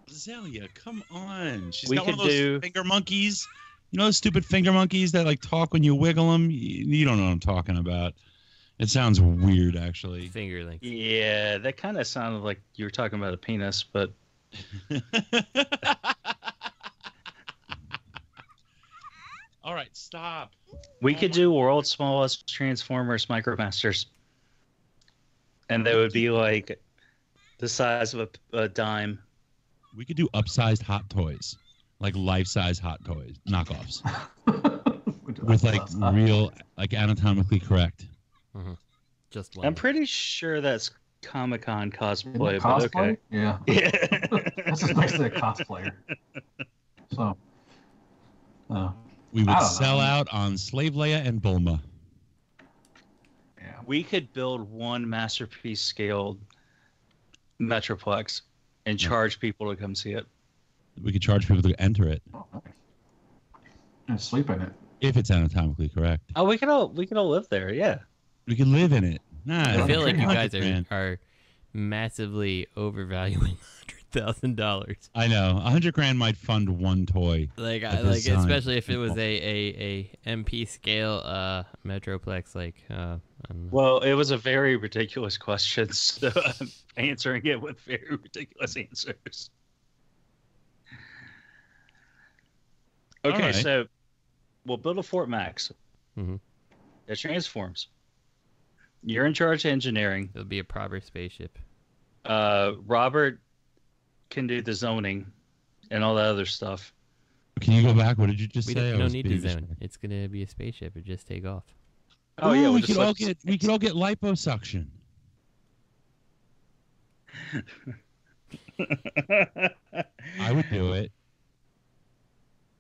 Zelia, come on. She's We got one of could those do- finger monkeys. You know those stupid finger monkeys that like talk when you wiggle them? You don't know what I'm talking about. It sounds weird, actually. Fingerlings. Yeah, that kind of sounded like you were talking about a penis, but All right, stop. we could do world's smallest Transformers Micromasters. And they would be like the size of a dime. We could do upsized hot toys, like life-size hot toys, knockoffs, with like real, like anatomically correct. Mm-hmm. Just one. I'm pretty sure that's Comic-Con cosplay, Cosplay? but okay. Yeah. That's just basically a cosplayer. So, we would sell out on Slave Leia and Bulma. Yeah. We could build one masterpiece scaled Metroplex and charge people to come see it. We could charge people to enter it. Oh, nice. And sleep in it. If it's anatomically correct. Oh, we could all live there, yeah. We could live in it. Nah, I feel like you guys $100,000. are massively overvaluing $100,000. I know. $100,000 might fund one toy. Like design. especially if it was a MP scale Metroplex. Like, I don't know. Well, it was a very ridiculous question, so I'm answering it with very ridiculous answers. Okay, right. so we'll build a Fort Max. Mm-hmm. It transforms. You're in charge of engineering. It'll be a proper spaceship. Robert can do the zoning and all that other stuff. Can you go back? What did you just We say? don't need to zone. It's gonna be a spaceship. It just take off. Oh yeah, we could all get liposuction. I would do it.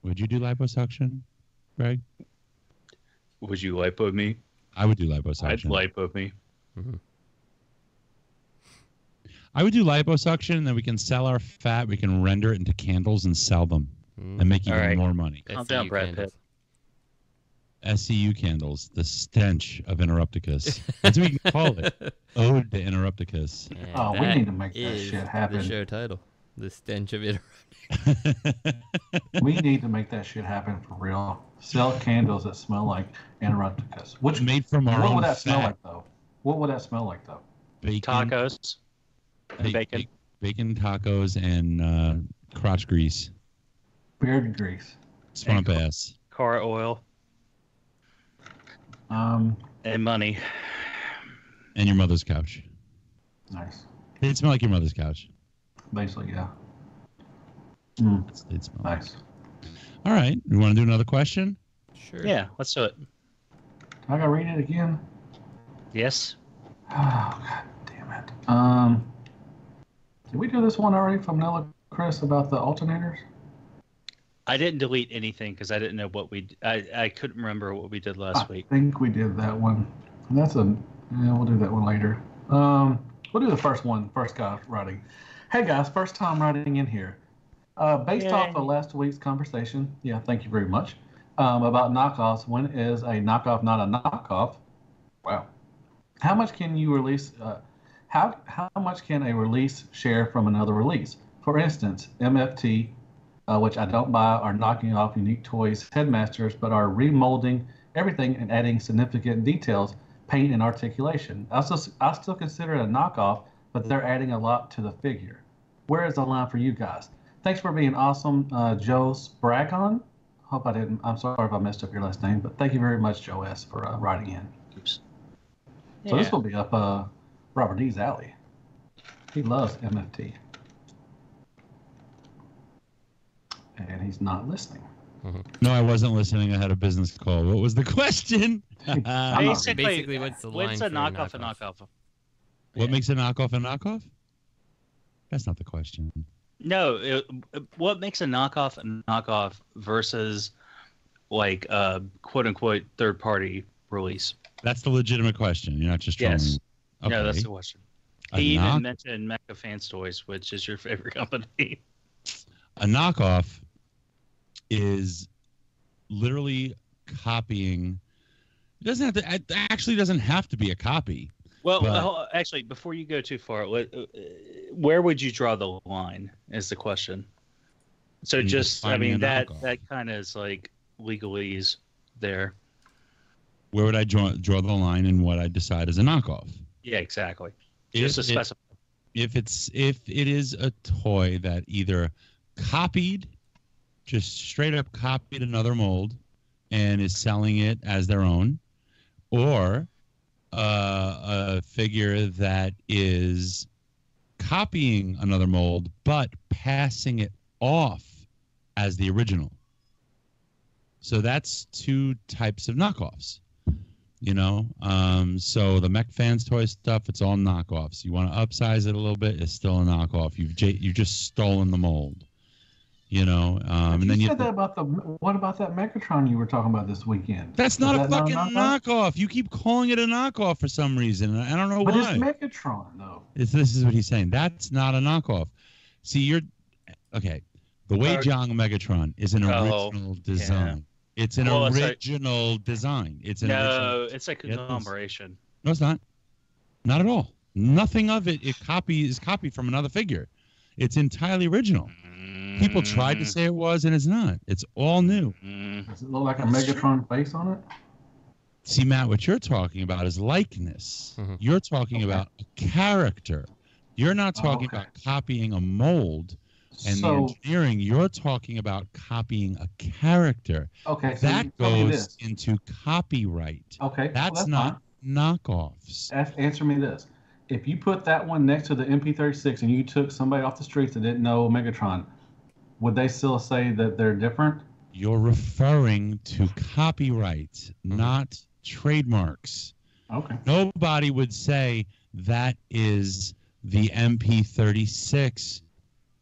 Would you do liposuction, Greg? Would you lipo me? I would do liposuction. I'd lipo me. Mm-hmm. I would do liposuction, and then we can sell our fat. We can render it into candles and sell them, and make even more money. Calm down, Brad Pitt. SCU candles, the stench of Interrupticus. That's what we can call it. Ode to Interrupticus. Oh, we need to make that shit happen. The show title, The Stench of Interrupticus. We need to make that shit happen for real. Sell candles that smell like Interrupticus. Which made from our What own would that smell fat. like though? What would that smell like though? Bacon, Tacos. And bacon. Bacon tacos and crotch grease. Beard grease. Swamp ass. Car oil. And money. And your mother's couch. Nice. They'd smell like your mother's couch. Basically, yeah. They'd smell Nice. All right. You want to do another question? Sure. Yeah, let's do it. I gotta read it again. Yes. Oh, god damn it. Did we do this one already from Nella Chris about the alternators? I didn't delete anything because I didn't know what I couldn't remember what we did last week. I think we did that one. And that's we'll do that one later. We'll do the first one, first guy writing. Hey guys, first time writing in here. Based off of last week's conversation, thank you very much, about knockoffs, when is a knockoff not a knockoff? Wow. How much can you release, how much can a release share from another release? For instance, MFT, which I don't buy, are knocking off Unique Toys headmasters, but are remolding everything and adding significant details, paint, and articulation. I still consider it a knockoff, but they're adding a lot to the figure. Where is the line for you guys? Thanks for being awesome, Joe Spragon. I'm sorry if I messed up your last name, but thank you very much, Joe S., for writing in. Oops. So this will be up Robert D's alley. He loves MFT. And he's not listening. Mm-hmm. No, I wasn't listening. I had a business call. What was the question? Basically, what's the line what's for a knockoff? A knockoff. What makes a knockoff a knockoff? That's not the question. No, what makes a knockoff versus like quote unquote third party release? That's the legitimate question. You're not just trolling. Yes. Okay. No, that's the question. He even mentioned Mecha Fans Toys, which is your favorite company. A knockoff is literally copying. It doesn't have to. It actually doesn't have to be a copy. Well, actually, before you go too far, where would you draw the line? Is the question. So just, I mean, that kind of is like legalese there. Where would I draw the line in what I decide is a knockoff? Yeah, exactly. Just to specify. If it is a toy that either copied, just straight up copied another mold and is selling it as their own, or a figure that is copying another mold but passing it off as the original. So that's two types of knockoffs. You know, so the Mech Fans toy stuff, it's all knockoffs. You want to upsize it a little bit, it's still a knockoff. You've just stolen the mold. You know, and then said that about what about that Megatron you were talking about this weekend? That's not a fucking knockoff? You keep calling it a knockoff for some reason. I don't know why. But it's Megatron, though. This is what he's saying. That's not a knockoff. See, okay. The Wei Jiang Megatron is an original design. Yeah. It's an original design. It's it's a conglomeration. No, it's not. Not at all. Nothing of it is copied from another figure. It's entirely original. People tried to say it was, and it's not. It's all new. Does it look like a Megatron face on it? See, Matt, what you're talking about is likeness. You're talking about a character. You're not talking about copying a mold and the engineering. You're talking about copying a character. Okay, so that goes into copyright. Okay, that's not knockoffs. Answer me this. If you put that one next to the MP36 and you took somebody off the streets that didn't know Megatron, would they still say that they're different? You're referring to copyright, not trademarks. Okay. Nobody would say that is the MP36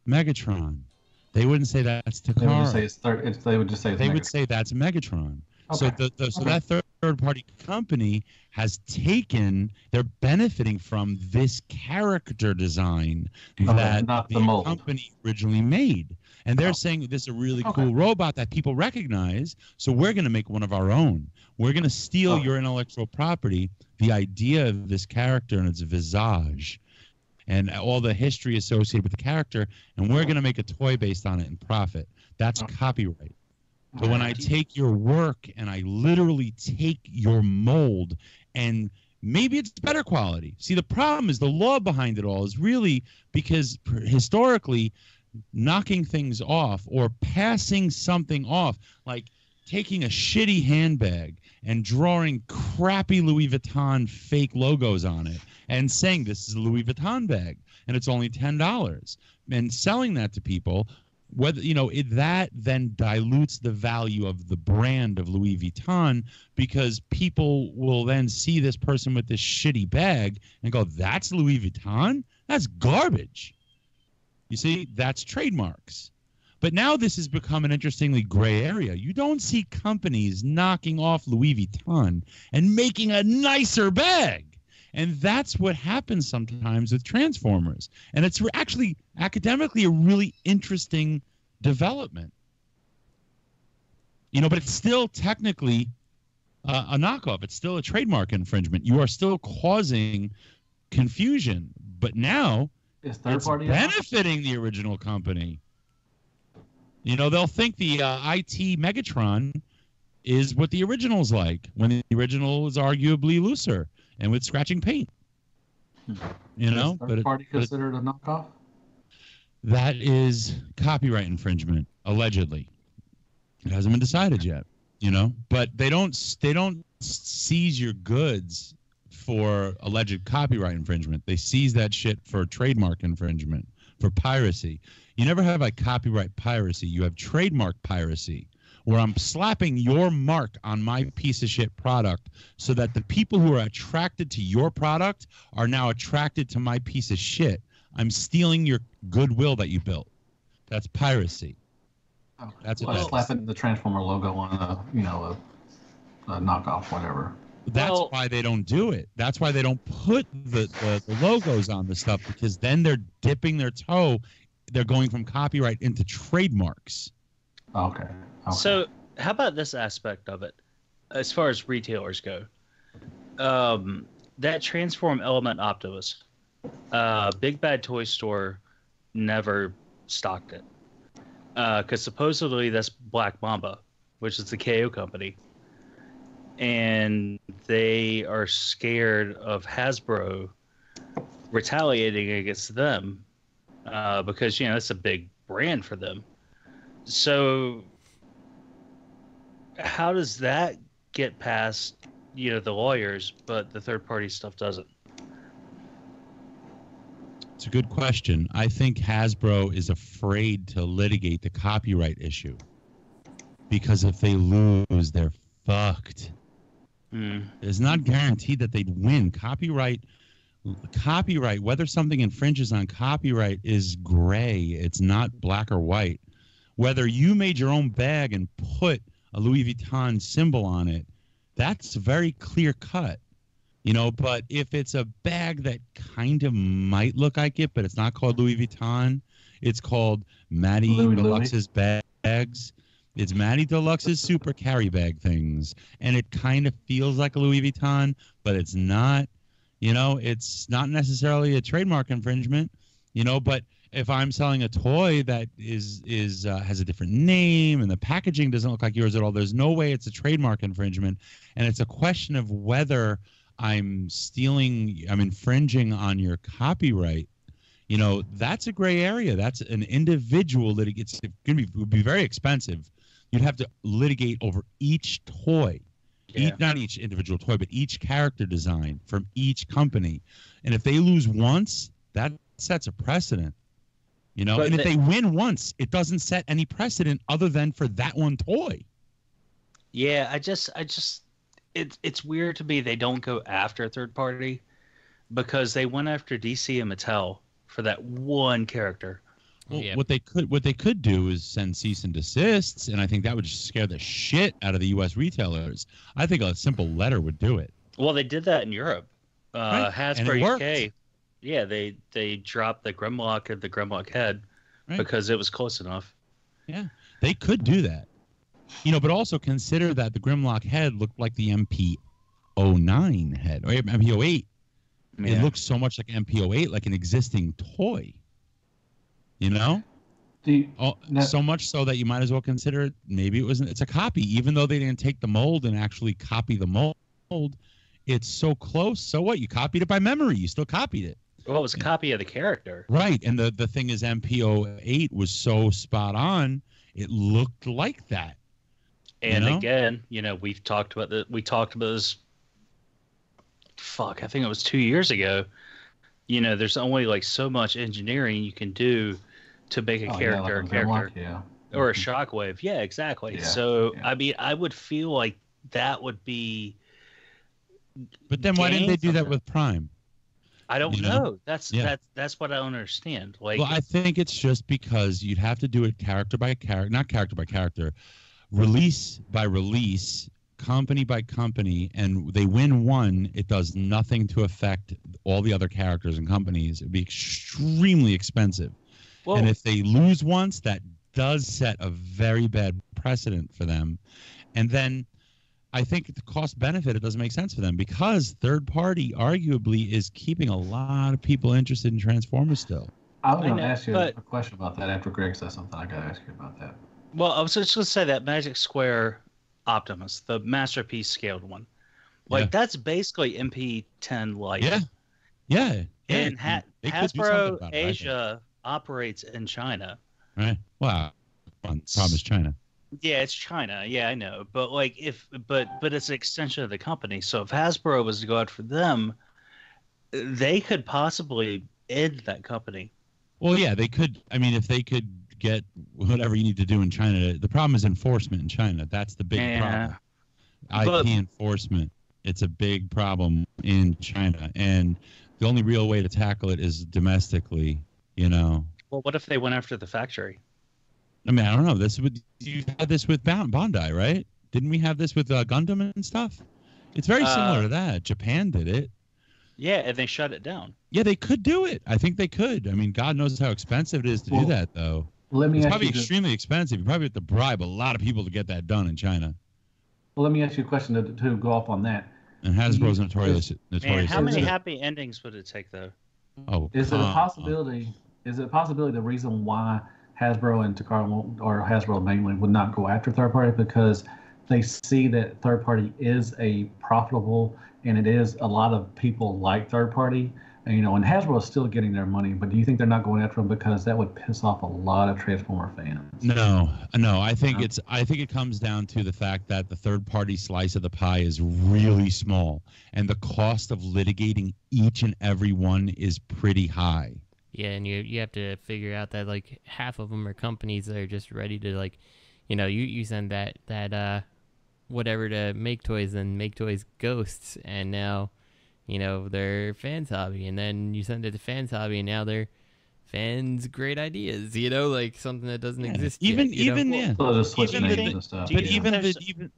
Megatron. They wouldn't say that's Takara. They would just say they would say that's Megatron. Okay. So that third-party company has taken, they're benefiting from this character design that the company originally made. And they're saying this is a really cool robot that people recognize, so we're going to make one of our own. We're going to steal your intellectual property, the idea of this character and its visage, and all the history associated with the character, and we're going to make a toy based on it and profit. That's copyright. But when I take your work and I literally take your mold and maybe it's better quality. See, the problem is the law behind it all is really because historically knocking things off or passing something off, like taking a shitty handbag and drawing crappy Louis Vuitton fake logos on it and saying this is a Louis Vuitton bag and it's only $10 and selling that to people, whether that then dilutes the value of the brand of Louis Vuitton because people will then see this person with this shitty bag and go, that's Louis Vuitton? That's garbage. You see, that's trademarks. But now this has become an interestingly gray area. You don't see companies knocking off Louis Vuitton and making a nicer bag. And that's what happens sometimes with Transformers. And it's actually academically a really interesting development. But it's still technically a knockoff. It's still a trademark infringement. You are still causing confusion. But now it's benefiting the original company. They'll think the IT Megatron is what the original's like, when the original is arguably looser and with scratching paint. Third party considered a knockoff? That is copyright infringement, allegedly. It hasn't been decided yet, But they don't seize your goods for alleged copyright infringement. They seize that shit for trademark infringement, for piracy. You never have copyright piracy. You have trademark piracy, where I'm slapping your mark on my piece of shit product so that the people who are attracted to your product are now attracted to my piece of shit. I'm stealing your goodwill that you built. That's piracy. Okay. That's what slapping the Transformer logo on a knockoff, whatever. That's why they don't do it. That's why they don't put the logos on the stuff, because then they're dipping their toe. They're going from copyright into trademarks. Okay. So how about this aspect of it, as far as retailers go? That Transform Element Optimus, Big Bad Toy Store never stocked it. Because supposedly that's Black Mamba, which is the KO company. And they are scared of Hasbro retaliating against them because, it's a big brand for them. So how does that get past, the lawyers, but the third-party stuff doesn't? It's a good question. I think Hasbro is afraid to litigate the copyright issue because if they lose, they're fucked. It's not guaranteed that they'd win. Copyright, whether something infringes on copyright is gray. It's not black or white. Whether you made your own bag and put a Louis Vuitton symbol on it, that's very clear cut. But if it's a bag that kind of might look like it, but it's not called Louis Vuitton, it's called Maddie Deluxe's bags. It's Maddie Deluxe's super carry bag things. And it kind of feels like a Louis Vuitton, but it's not. It's not necessarily a trademark infringement, but if I'm selling a toy that has a different name and the packaging doesn't look like yours at all, there's no way it's a trademark infringement. And it's a question of whether I'm infringing on your copyright. That's a gray area. That's an individual would be very expensive. You'd have to litigate over each toy. Not each individual toy, but each character design from each company. And if they lose once, that sets a precedent. And if they win once, it doesn't set any precedent other than for that one toy. Yeah, it's weird to me they don't go after a third party, because they went after DC and Mattel for that one character. Well, what they could do is send cease and desists, and I think that would just scare the shit out of the U.S. retailers. I think a simple letter would do it. Well, they did that in Europe. Right. Hasbro UK. Yeah, they dropped the Grimlock and the Grimlock head because it was close enough. Yeah, they could do that. But also consider that the Grimlock head looked like the MP09 head, or MP08. Yeah. It looks so much like MP08, like an existing toy. So much so that you might as well consider it. Maybe it's a copy, even though they didn't take the mold and actually copy the mold. It's so close. So what? You copied it by memory. You still copied it. Well, it was a copy of the character. Right. And the thing is, MP08 was so spot on, it looked like that. And again, we've talked about this. Fuck, I think it was 2 years ago. There's only so much engineering you can do to make a character a character. Or a Shockwave. Yeah, exactly. Yeah, so, yeah. I would feel like that would be... But then why didn't they do that with Prime? I don't know. That's what I don't understand. Well, I think it's just because you'd have to do it character by character, not character by character, release by release, company by company, and they win one, it does nothing to affect all the other characters and companies. It'd be extremely expensive. Whoa. And if they lose once, that does set a very bad precedent for them. And then I think the cost benefit, it doesn't make sense for them, because third party arguably is keeping a lot of people interested in Transformers still. I was going to ask you a question about that after Greg says something. I got to ask you about that. Well, I was just going to say that Magic Square Optimus, the Masterpiece scaled one, that's basically MP10 Lite. Yeah. And Hasbro Asia operates in China. Right. Wow. Problem is China. Yeah, it's China. Yeah, I know. But but it's an extension of the company. So if Hasbro was to go out for them, they could possibly end that company. Well, yeah, they could. I mean, if they could get whatever you need to do in China. The problem is enforcement in China. That's the big problem. IP enforcement. It's a big problem in China. And the only real way to tackle it is domestically, Well, what if they went after the factory? I mean, I don't know. You had this with Bandai, right? Didn't we have this with Gundam and stuff? It's very similar to that. Japan did it. Yeah, and they shut it down. Yeah, they could do it. I think they could. I mean, God knows how expensive it is to do that, though. It's probably extremely expensive. You probably have to bribe a lot of people to get that done in China. Well, let me ask you a question to go off on that. And Hasbro's notorious. Man, how many happy endings would it take, though? Oh, is it a possibility? Is it a possibility the reason why Hasbro and Takara, or Hasbro mainly, would not go after third party because they see that third party is a profitable, and it is a lot of people like third party, and and Hasbro is still getting their money. But do you think they're not going after them because that would piss off a lot of Transformer fans? No. I think it comes down to the fact that the third party slice of the pie is really small, and the cost of litigating each and every one is pretty high. Yeah, and you have to figure out that half of them are companies that are just ready to you send that whatever to Make Toys, and Make Toys ghosts, and now, you know, they're Fans Hobby, and then you send it to Fans Hobby, and now they're Fans Great Ideas, you know, like something that doesn't exist yet,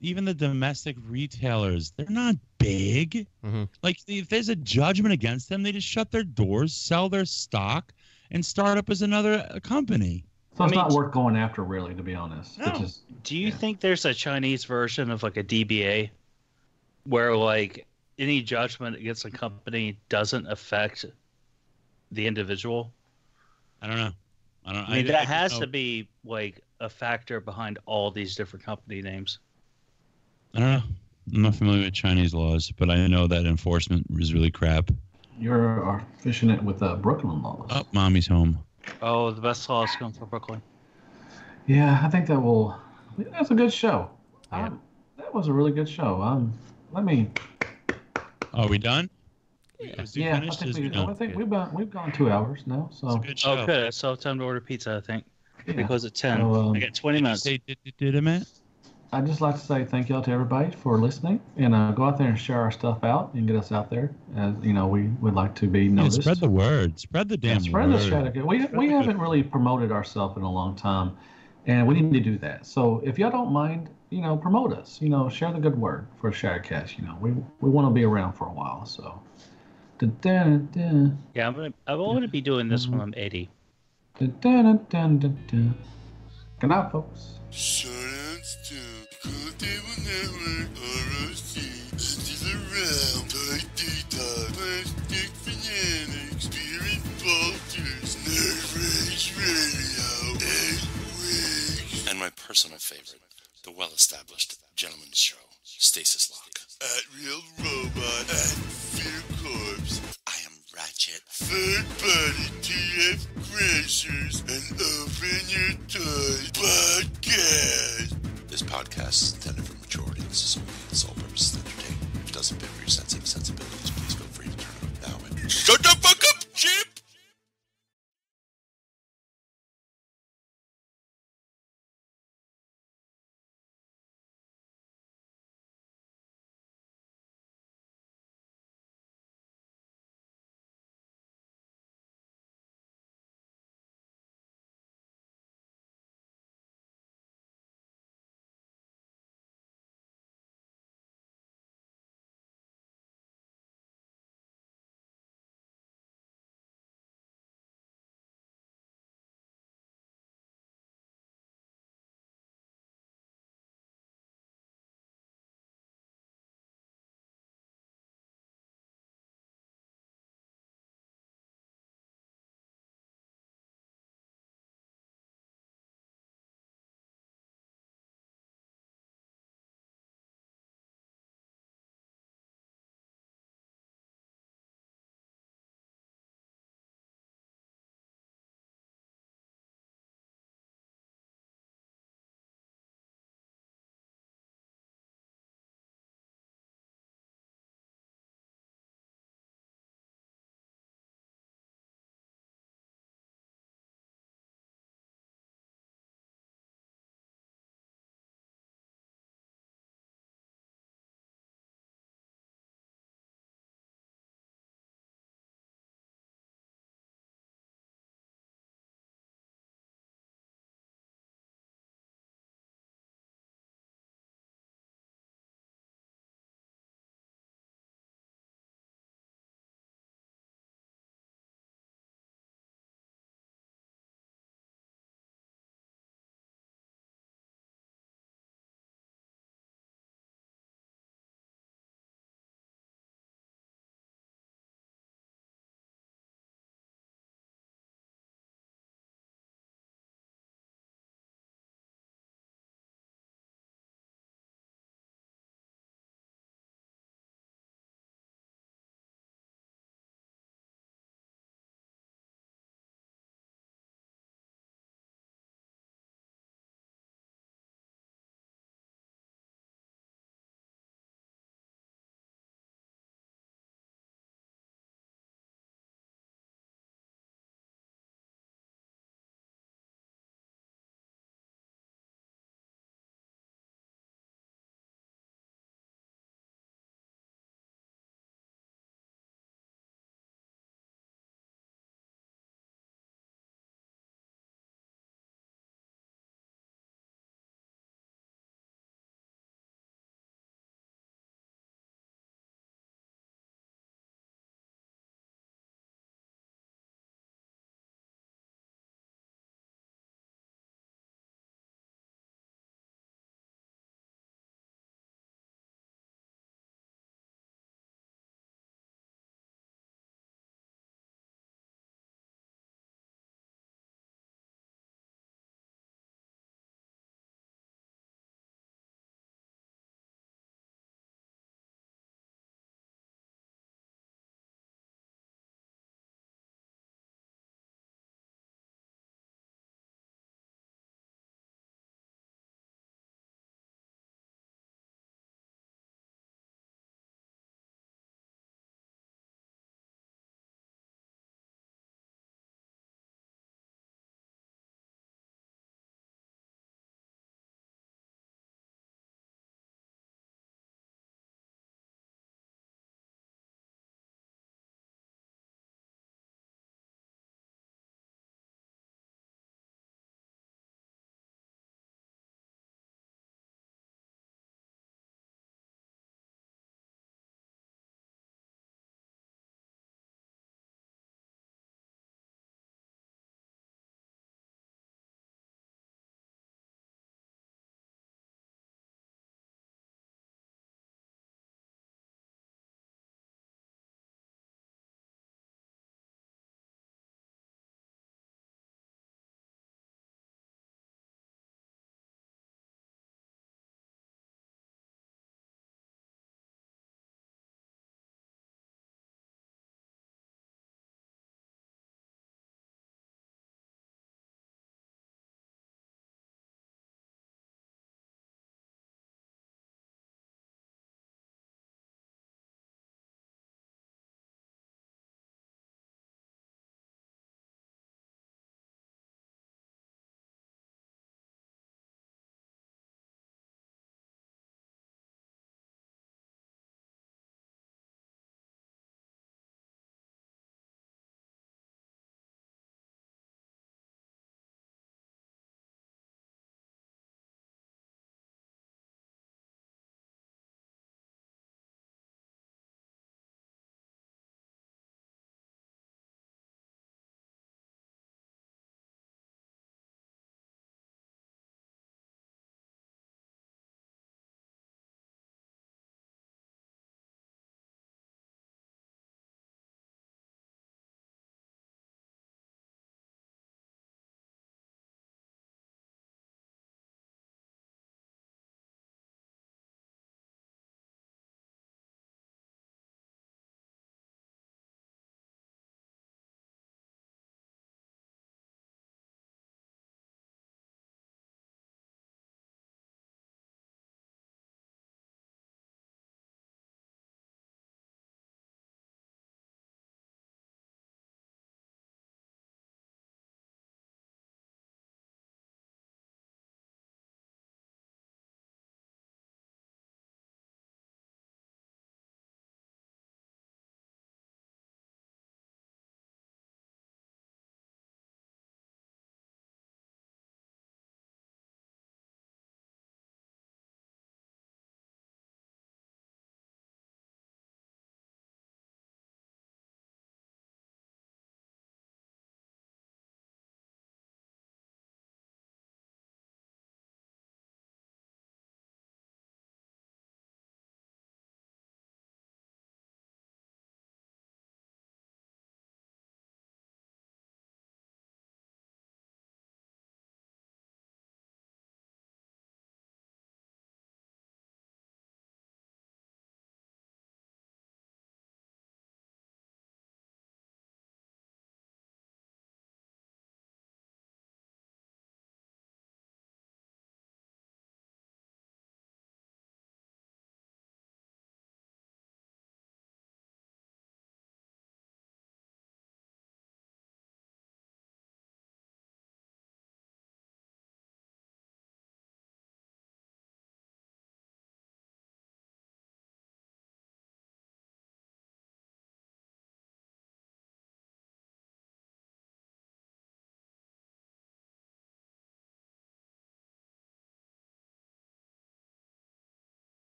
even the domestic retailers, they're not big. Like, if there's a judgment against them, they just shut their doors, sell their stock, and start up as another company. So it's not worth going after, really, to be honest. No. Do you think there's a Chinese version of like a DBA where like any judgment against a company doesn't affect the individual? I don't know. I mean, that has to be like a factor behind all these different company names. I don't know. I'm not familiar with Chinese laws, but I know that enforcement is really crap. You're fishing it with Brooklyn laws. Oh, mommy's home. Oh, the best laws come from Brooklyn. Yeah, I think that's a good show. Yeah. That was a really good show. Let me. Are we done? Yeah, I think we've gone 2 hours now. So. It's a good show. Okay, so time to order pizza, I think. Yeah. Because it's 10. I got 20 minutes. Did it, Matt? I'd just like to say thank y'all to everybody for listening, and go out there and share our stuff out and get us out there. As you know, we would like to be noticed. Yeah, spread the word. Spread the damn word. Spread the Shatteredcast. We haven't really promoted ourselves in a long time, and we need to do that. So if y'all don't mind, promote us. Share the good word for Shatteredcast. We want to be around for a while. So. Yeah, I'm going to be doing this when I'm 80. Good night, folks. Shoutouts to Cool Table Network, ROC, Andy's Around, Toy Detox, Plastic Fanatics, Spirit Vultures, Nerve Rage Radio, 8 Weeks. And my personal favorite, the well-established Gentleman's Show, Stasis Lock. At Real Robot, at Fear Corpse. I am Ratchet. Third Party TF Crashers, and Open Your Toys Podcast. This podcast is intended for mature audiences only, and sole purpose is entertainment. If it doesn't fit with your sensitive sensibilities, please feel free to turn it off now. Shut the fuck up, Chip!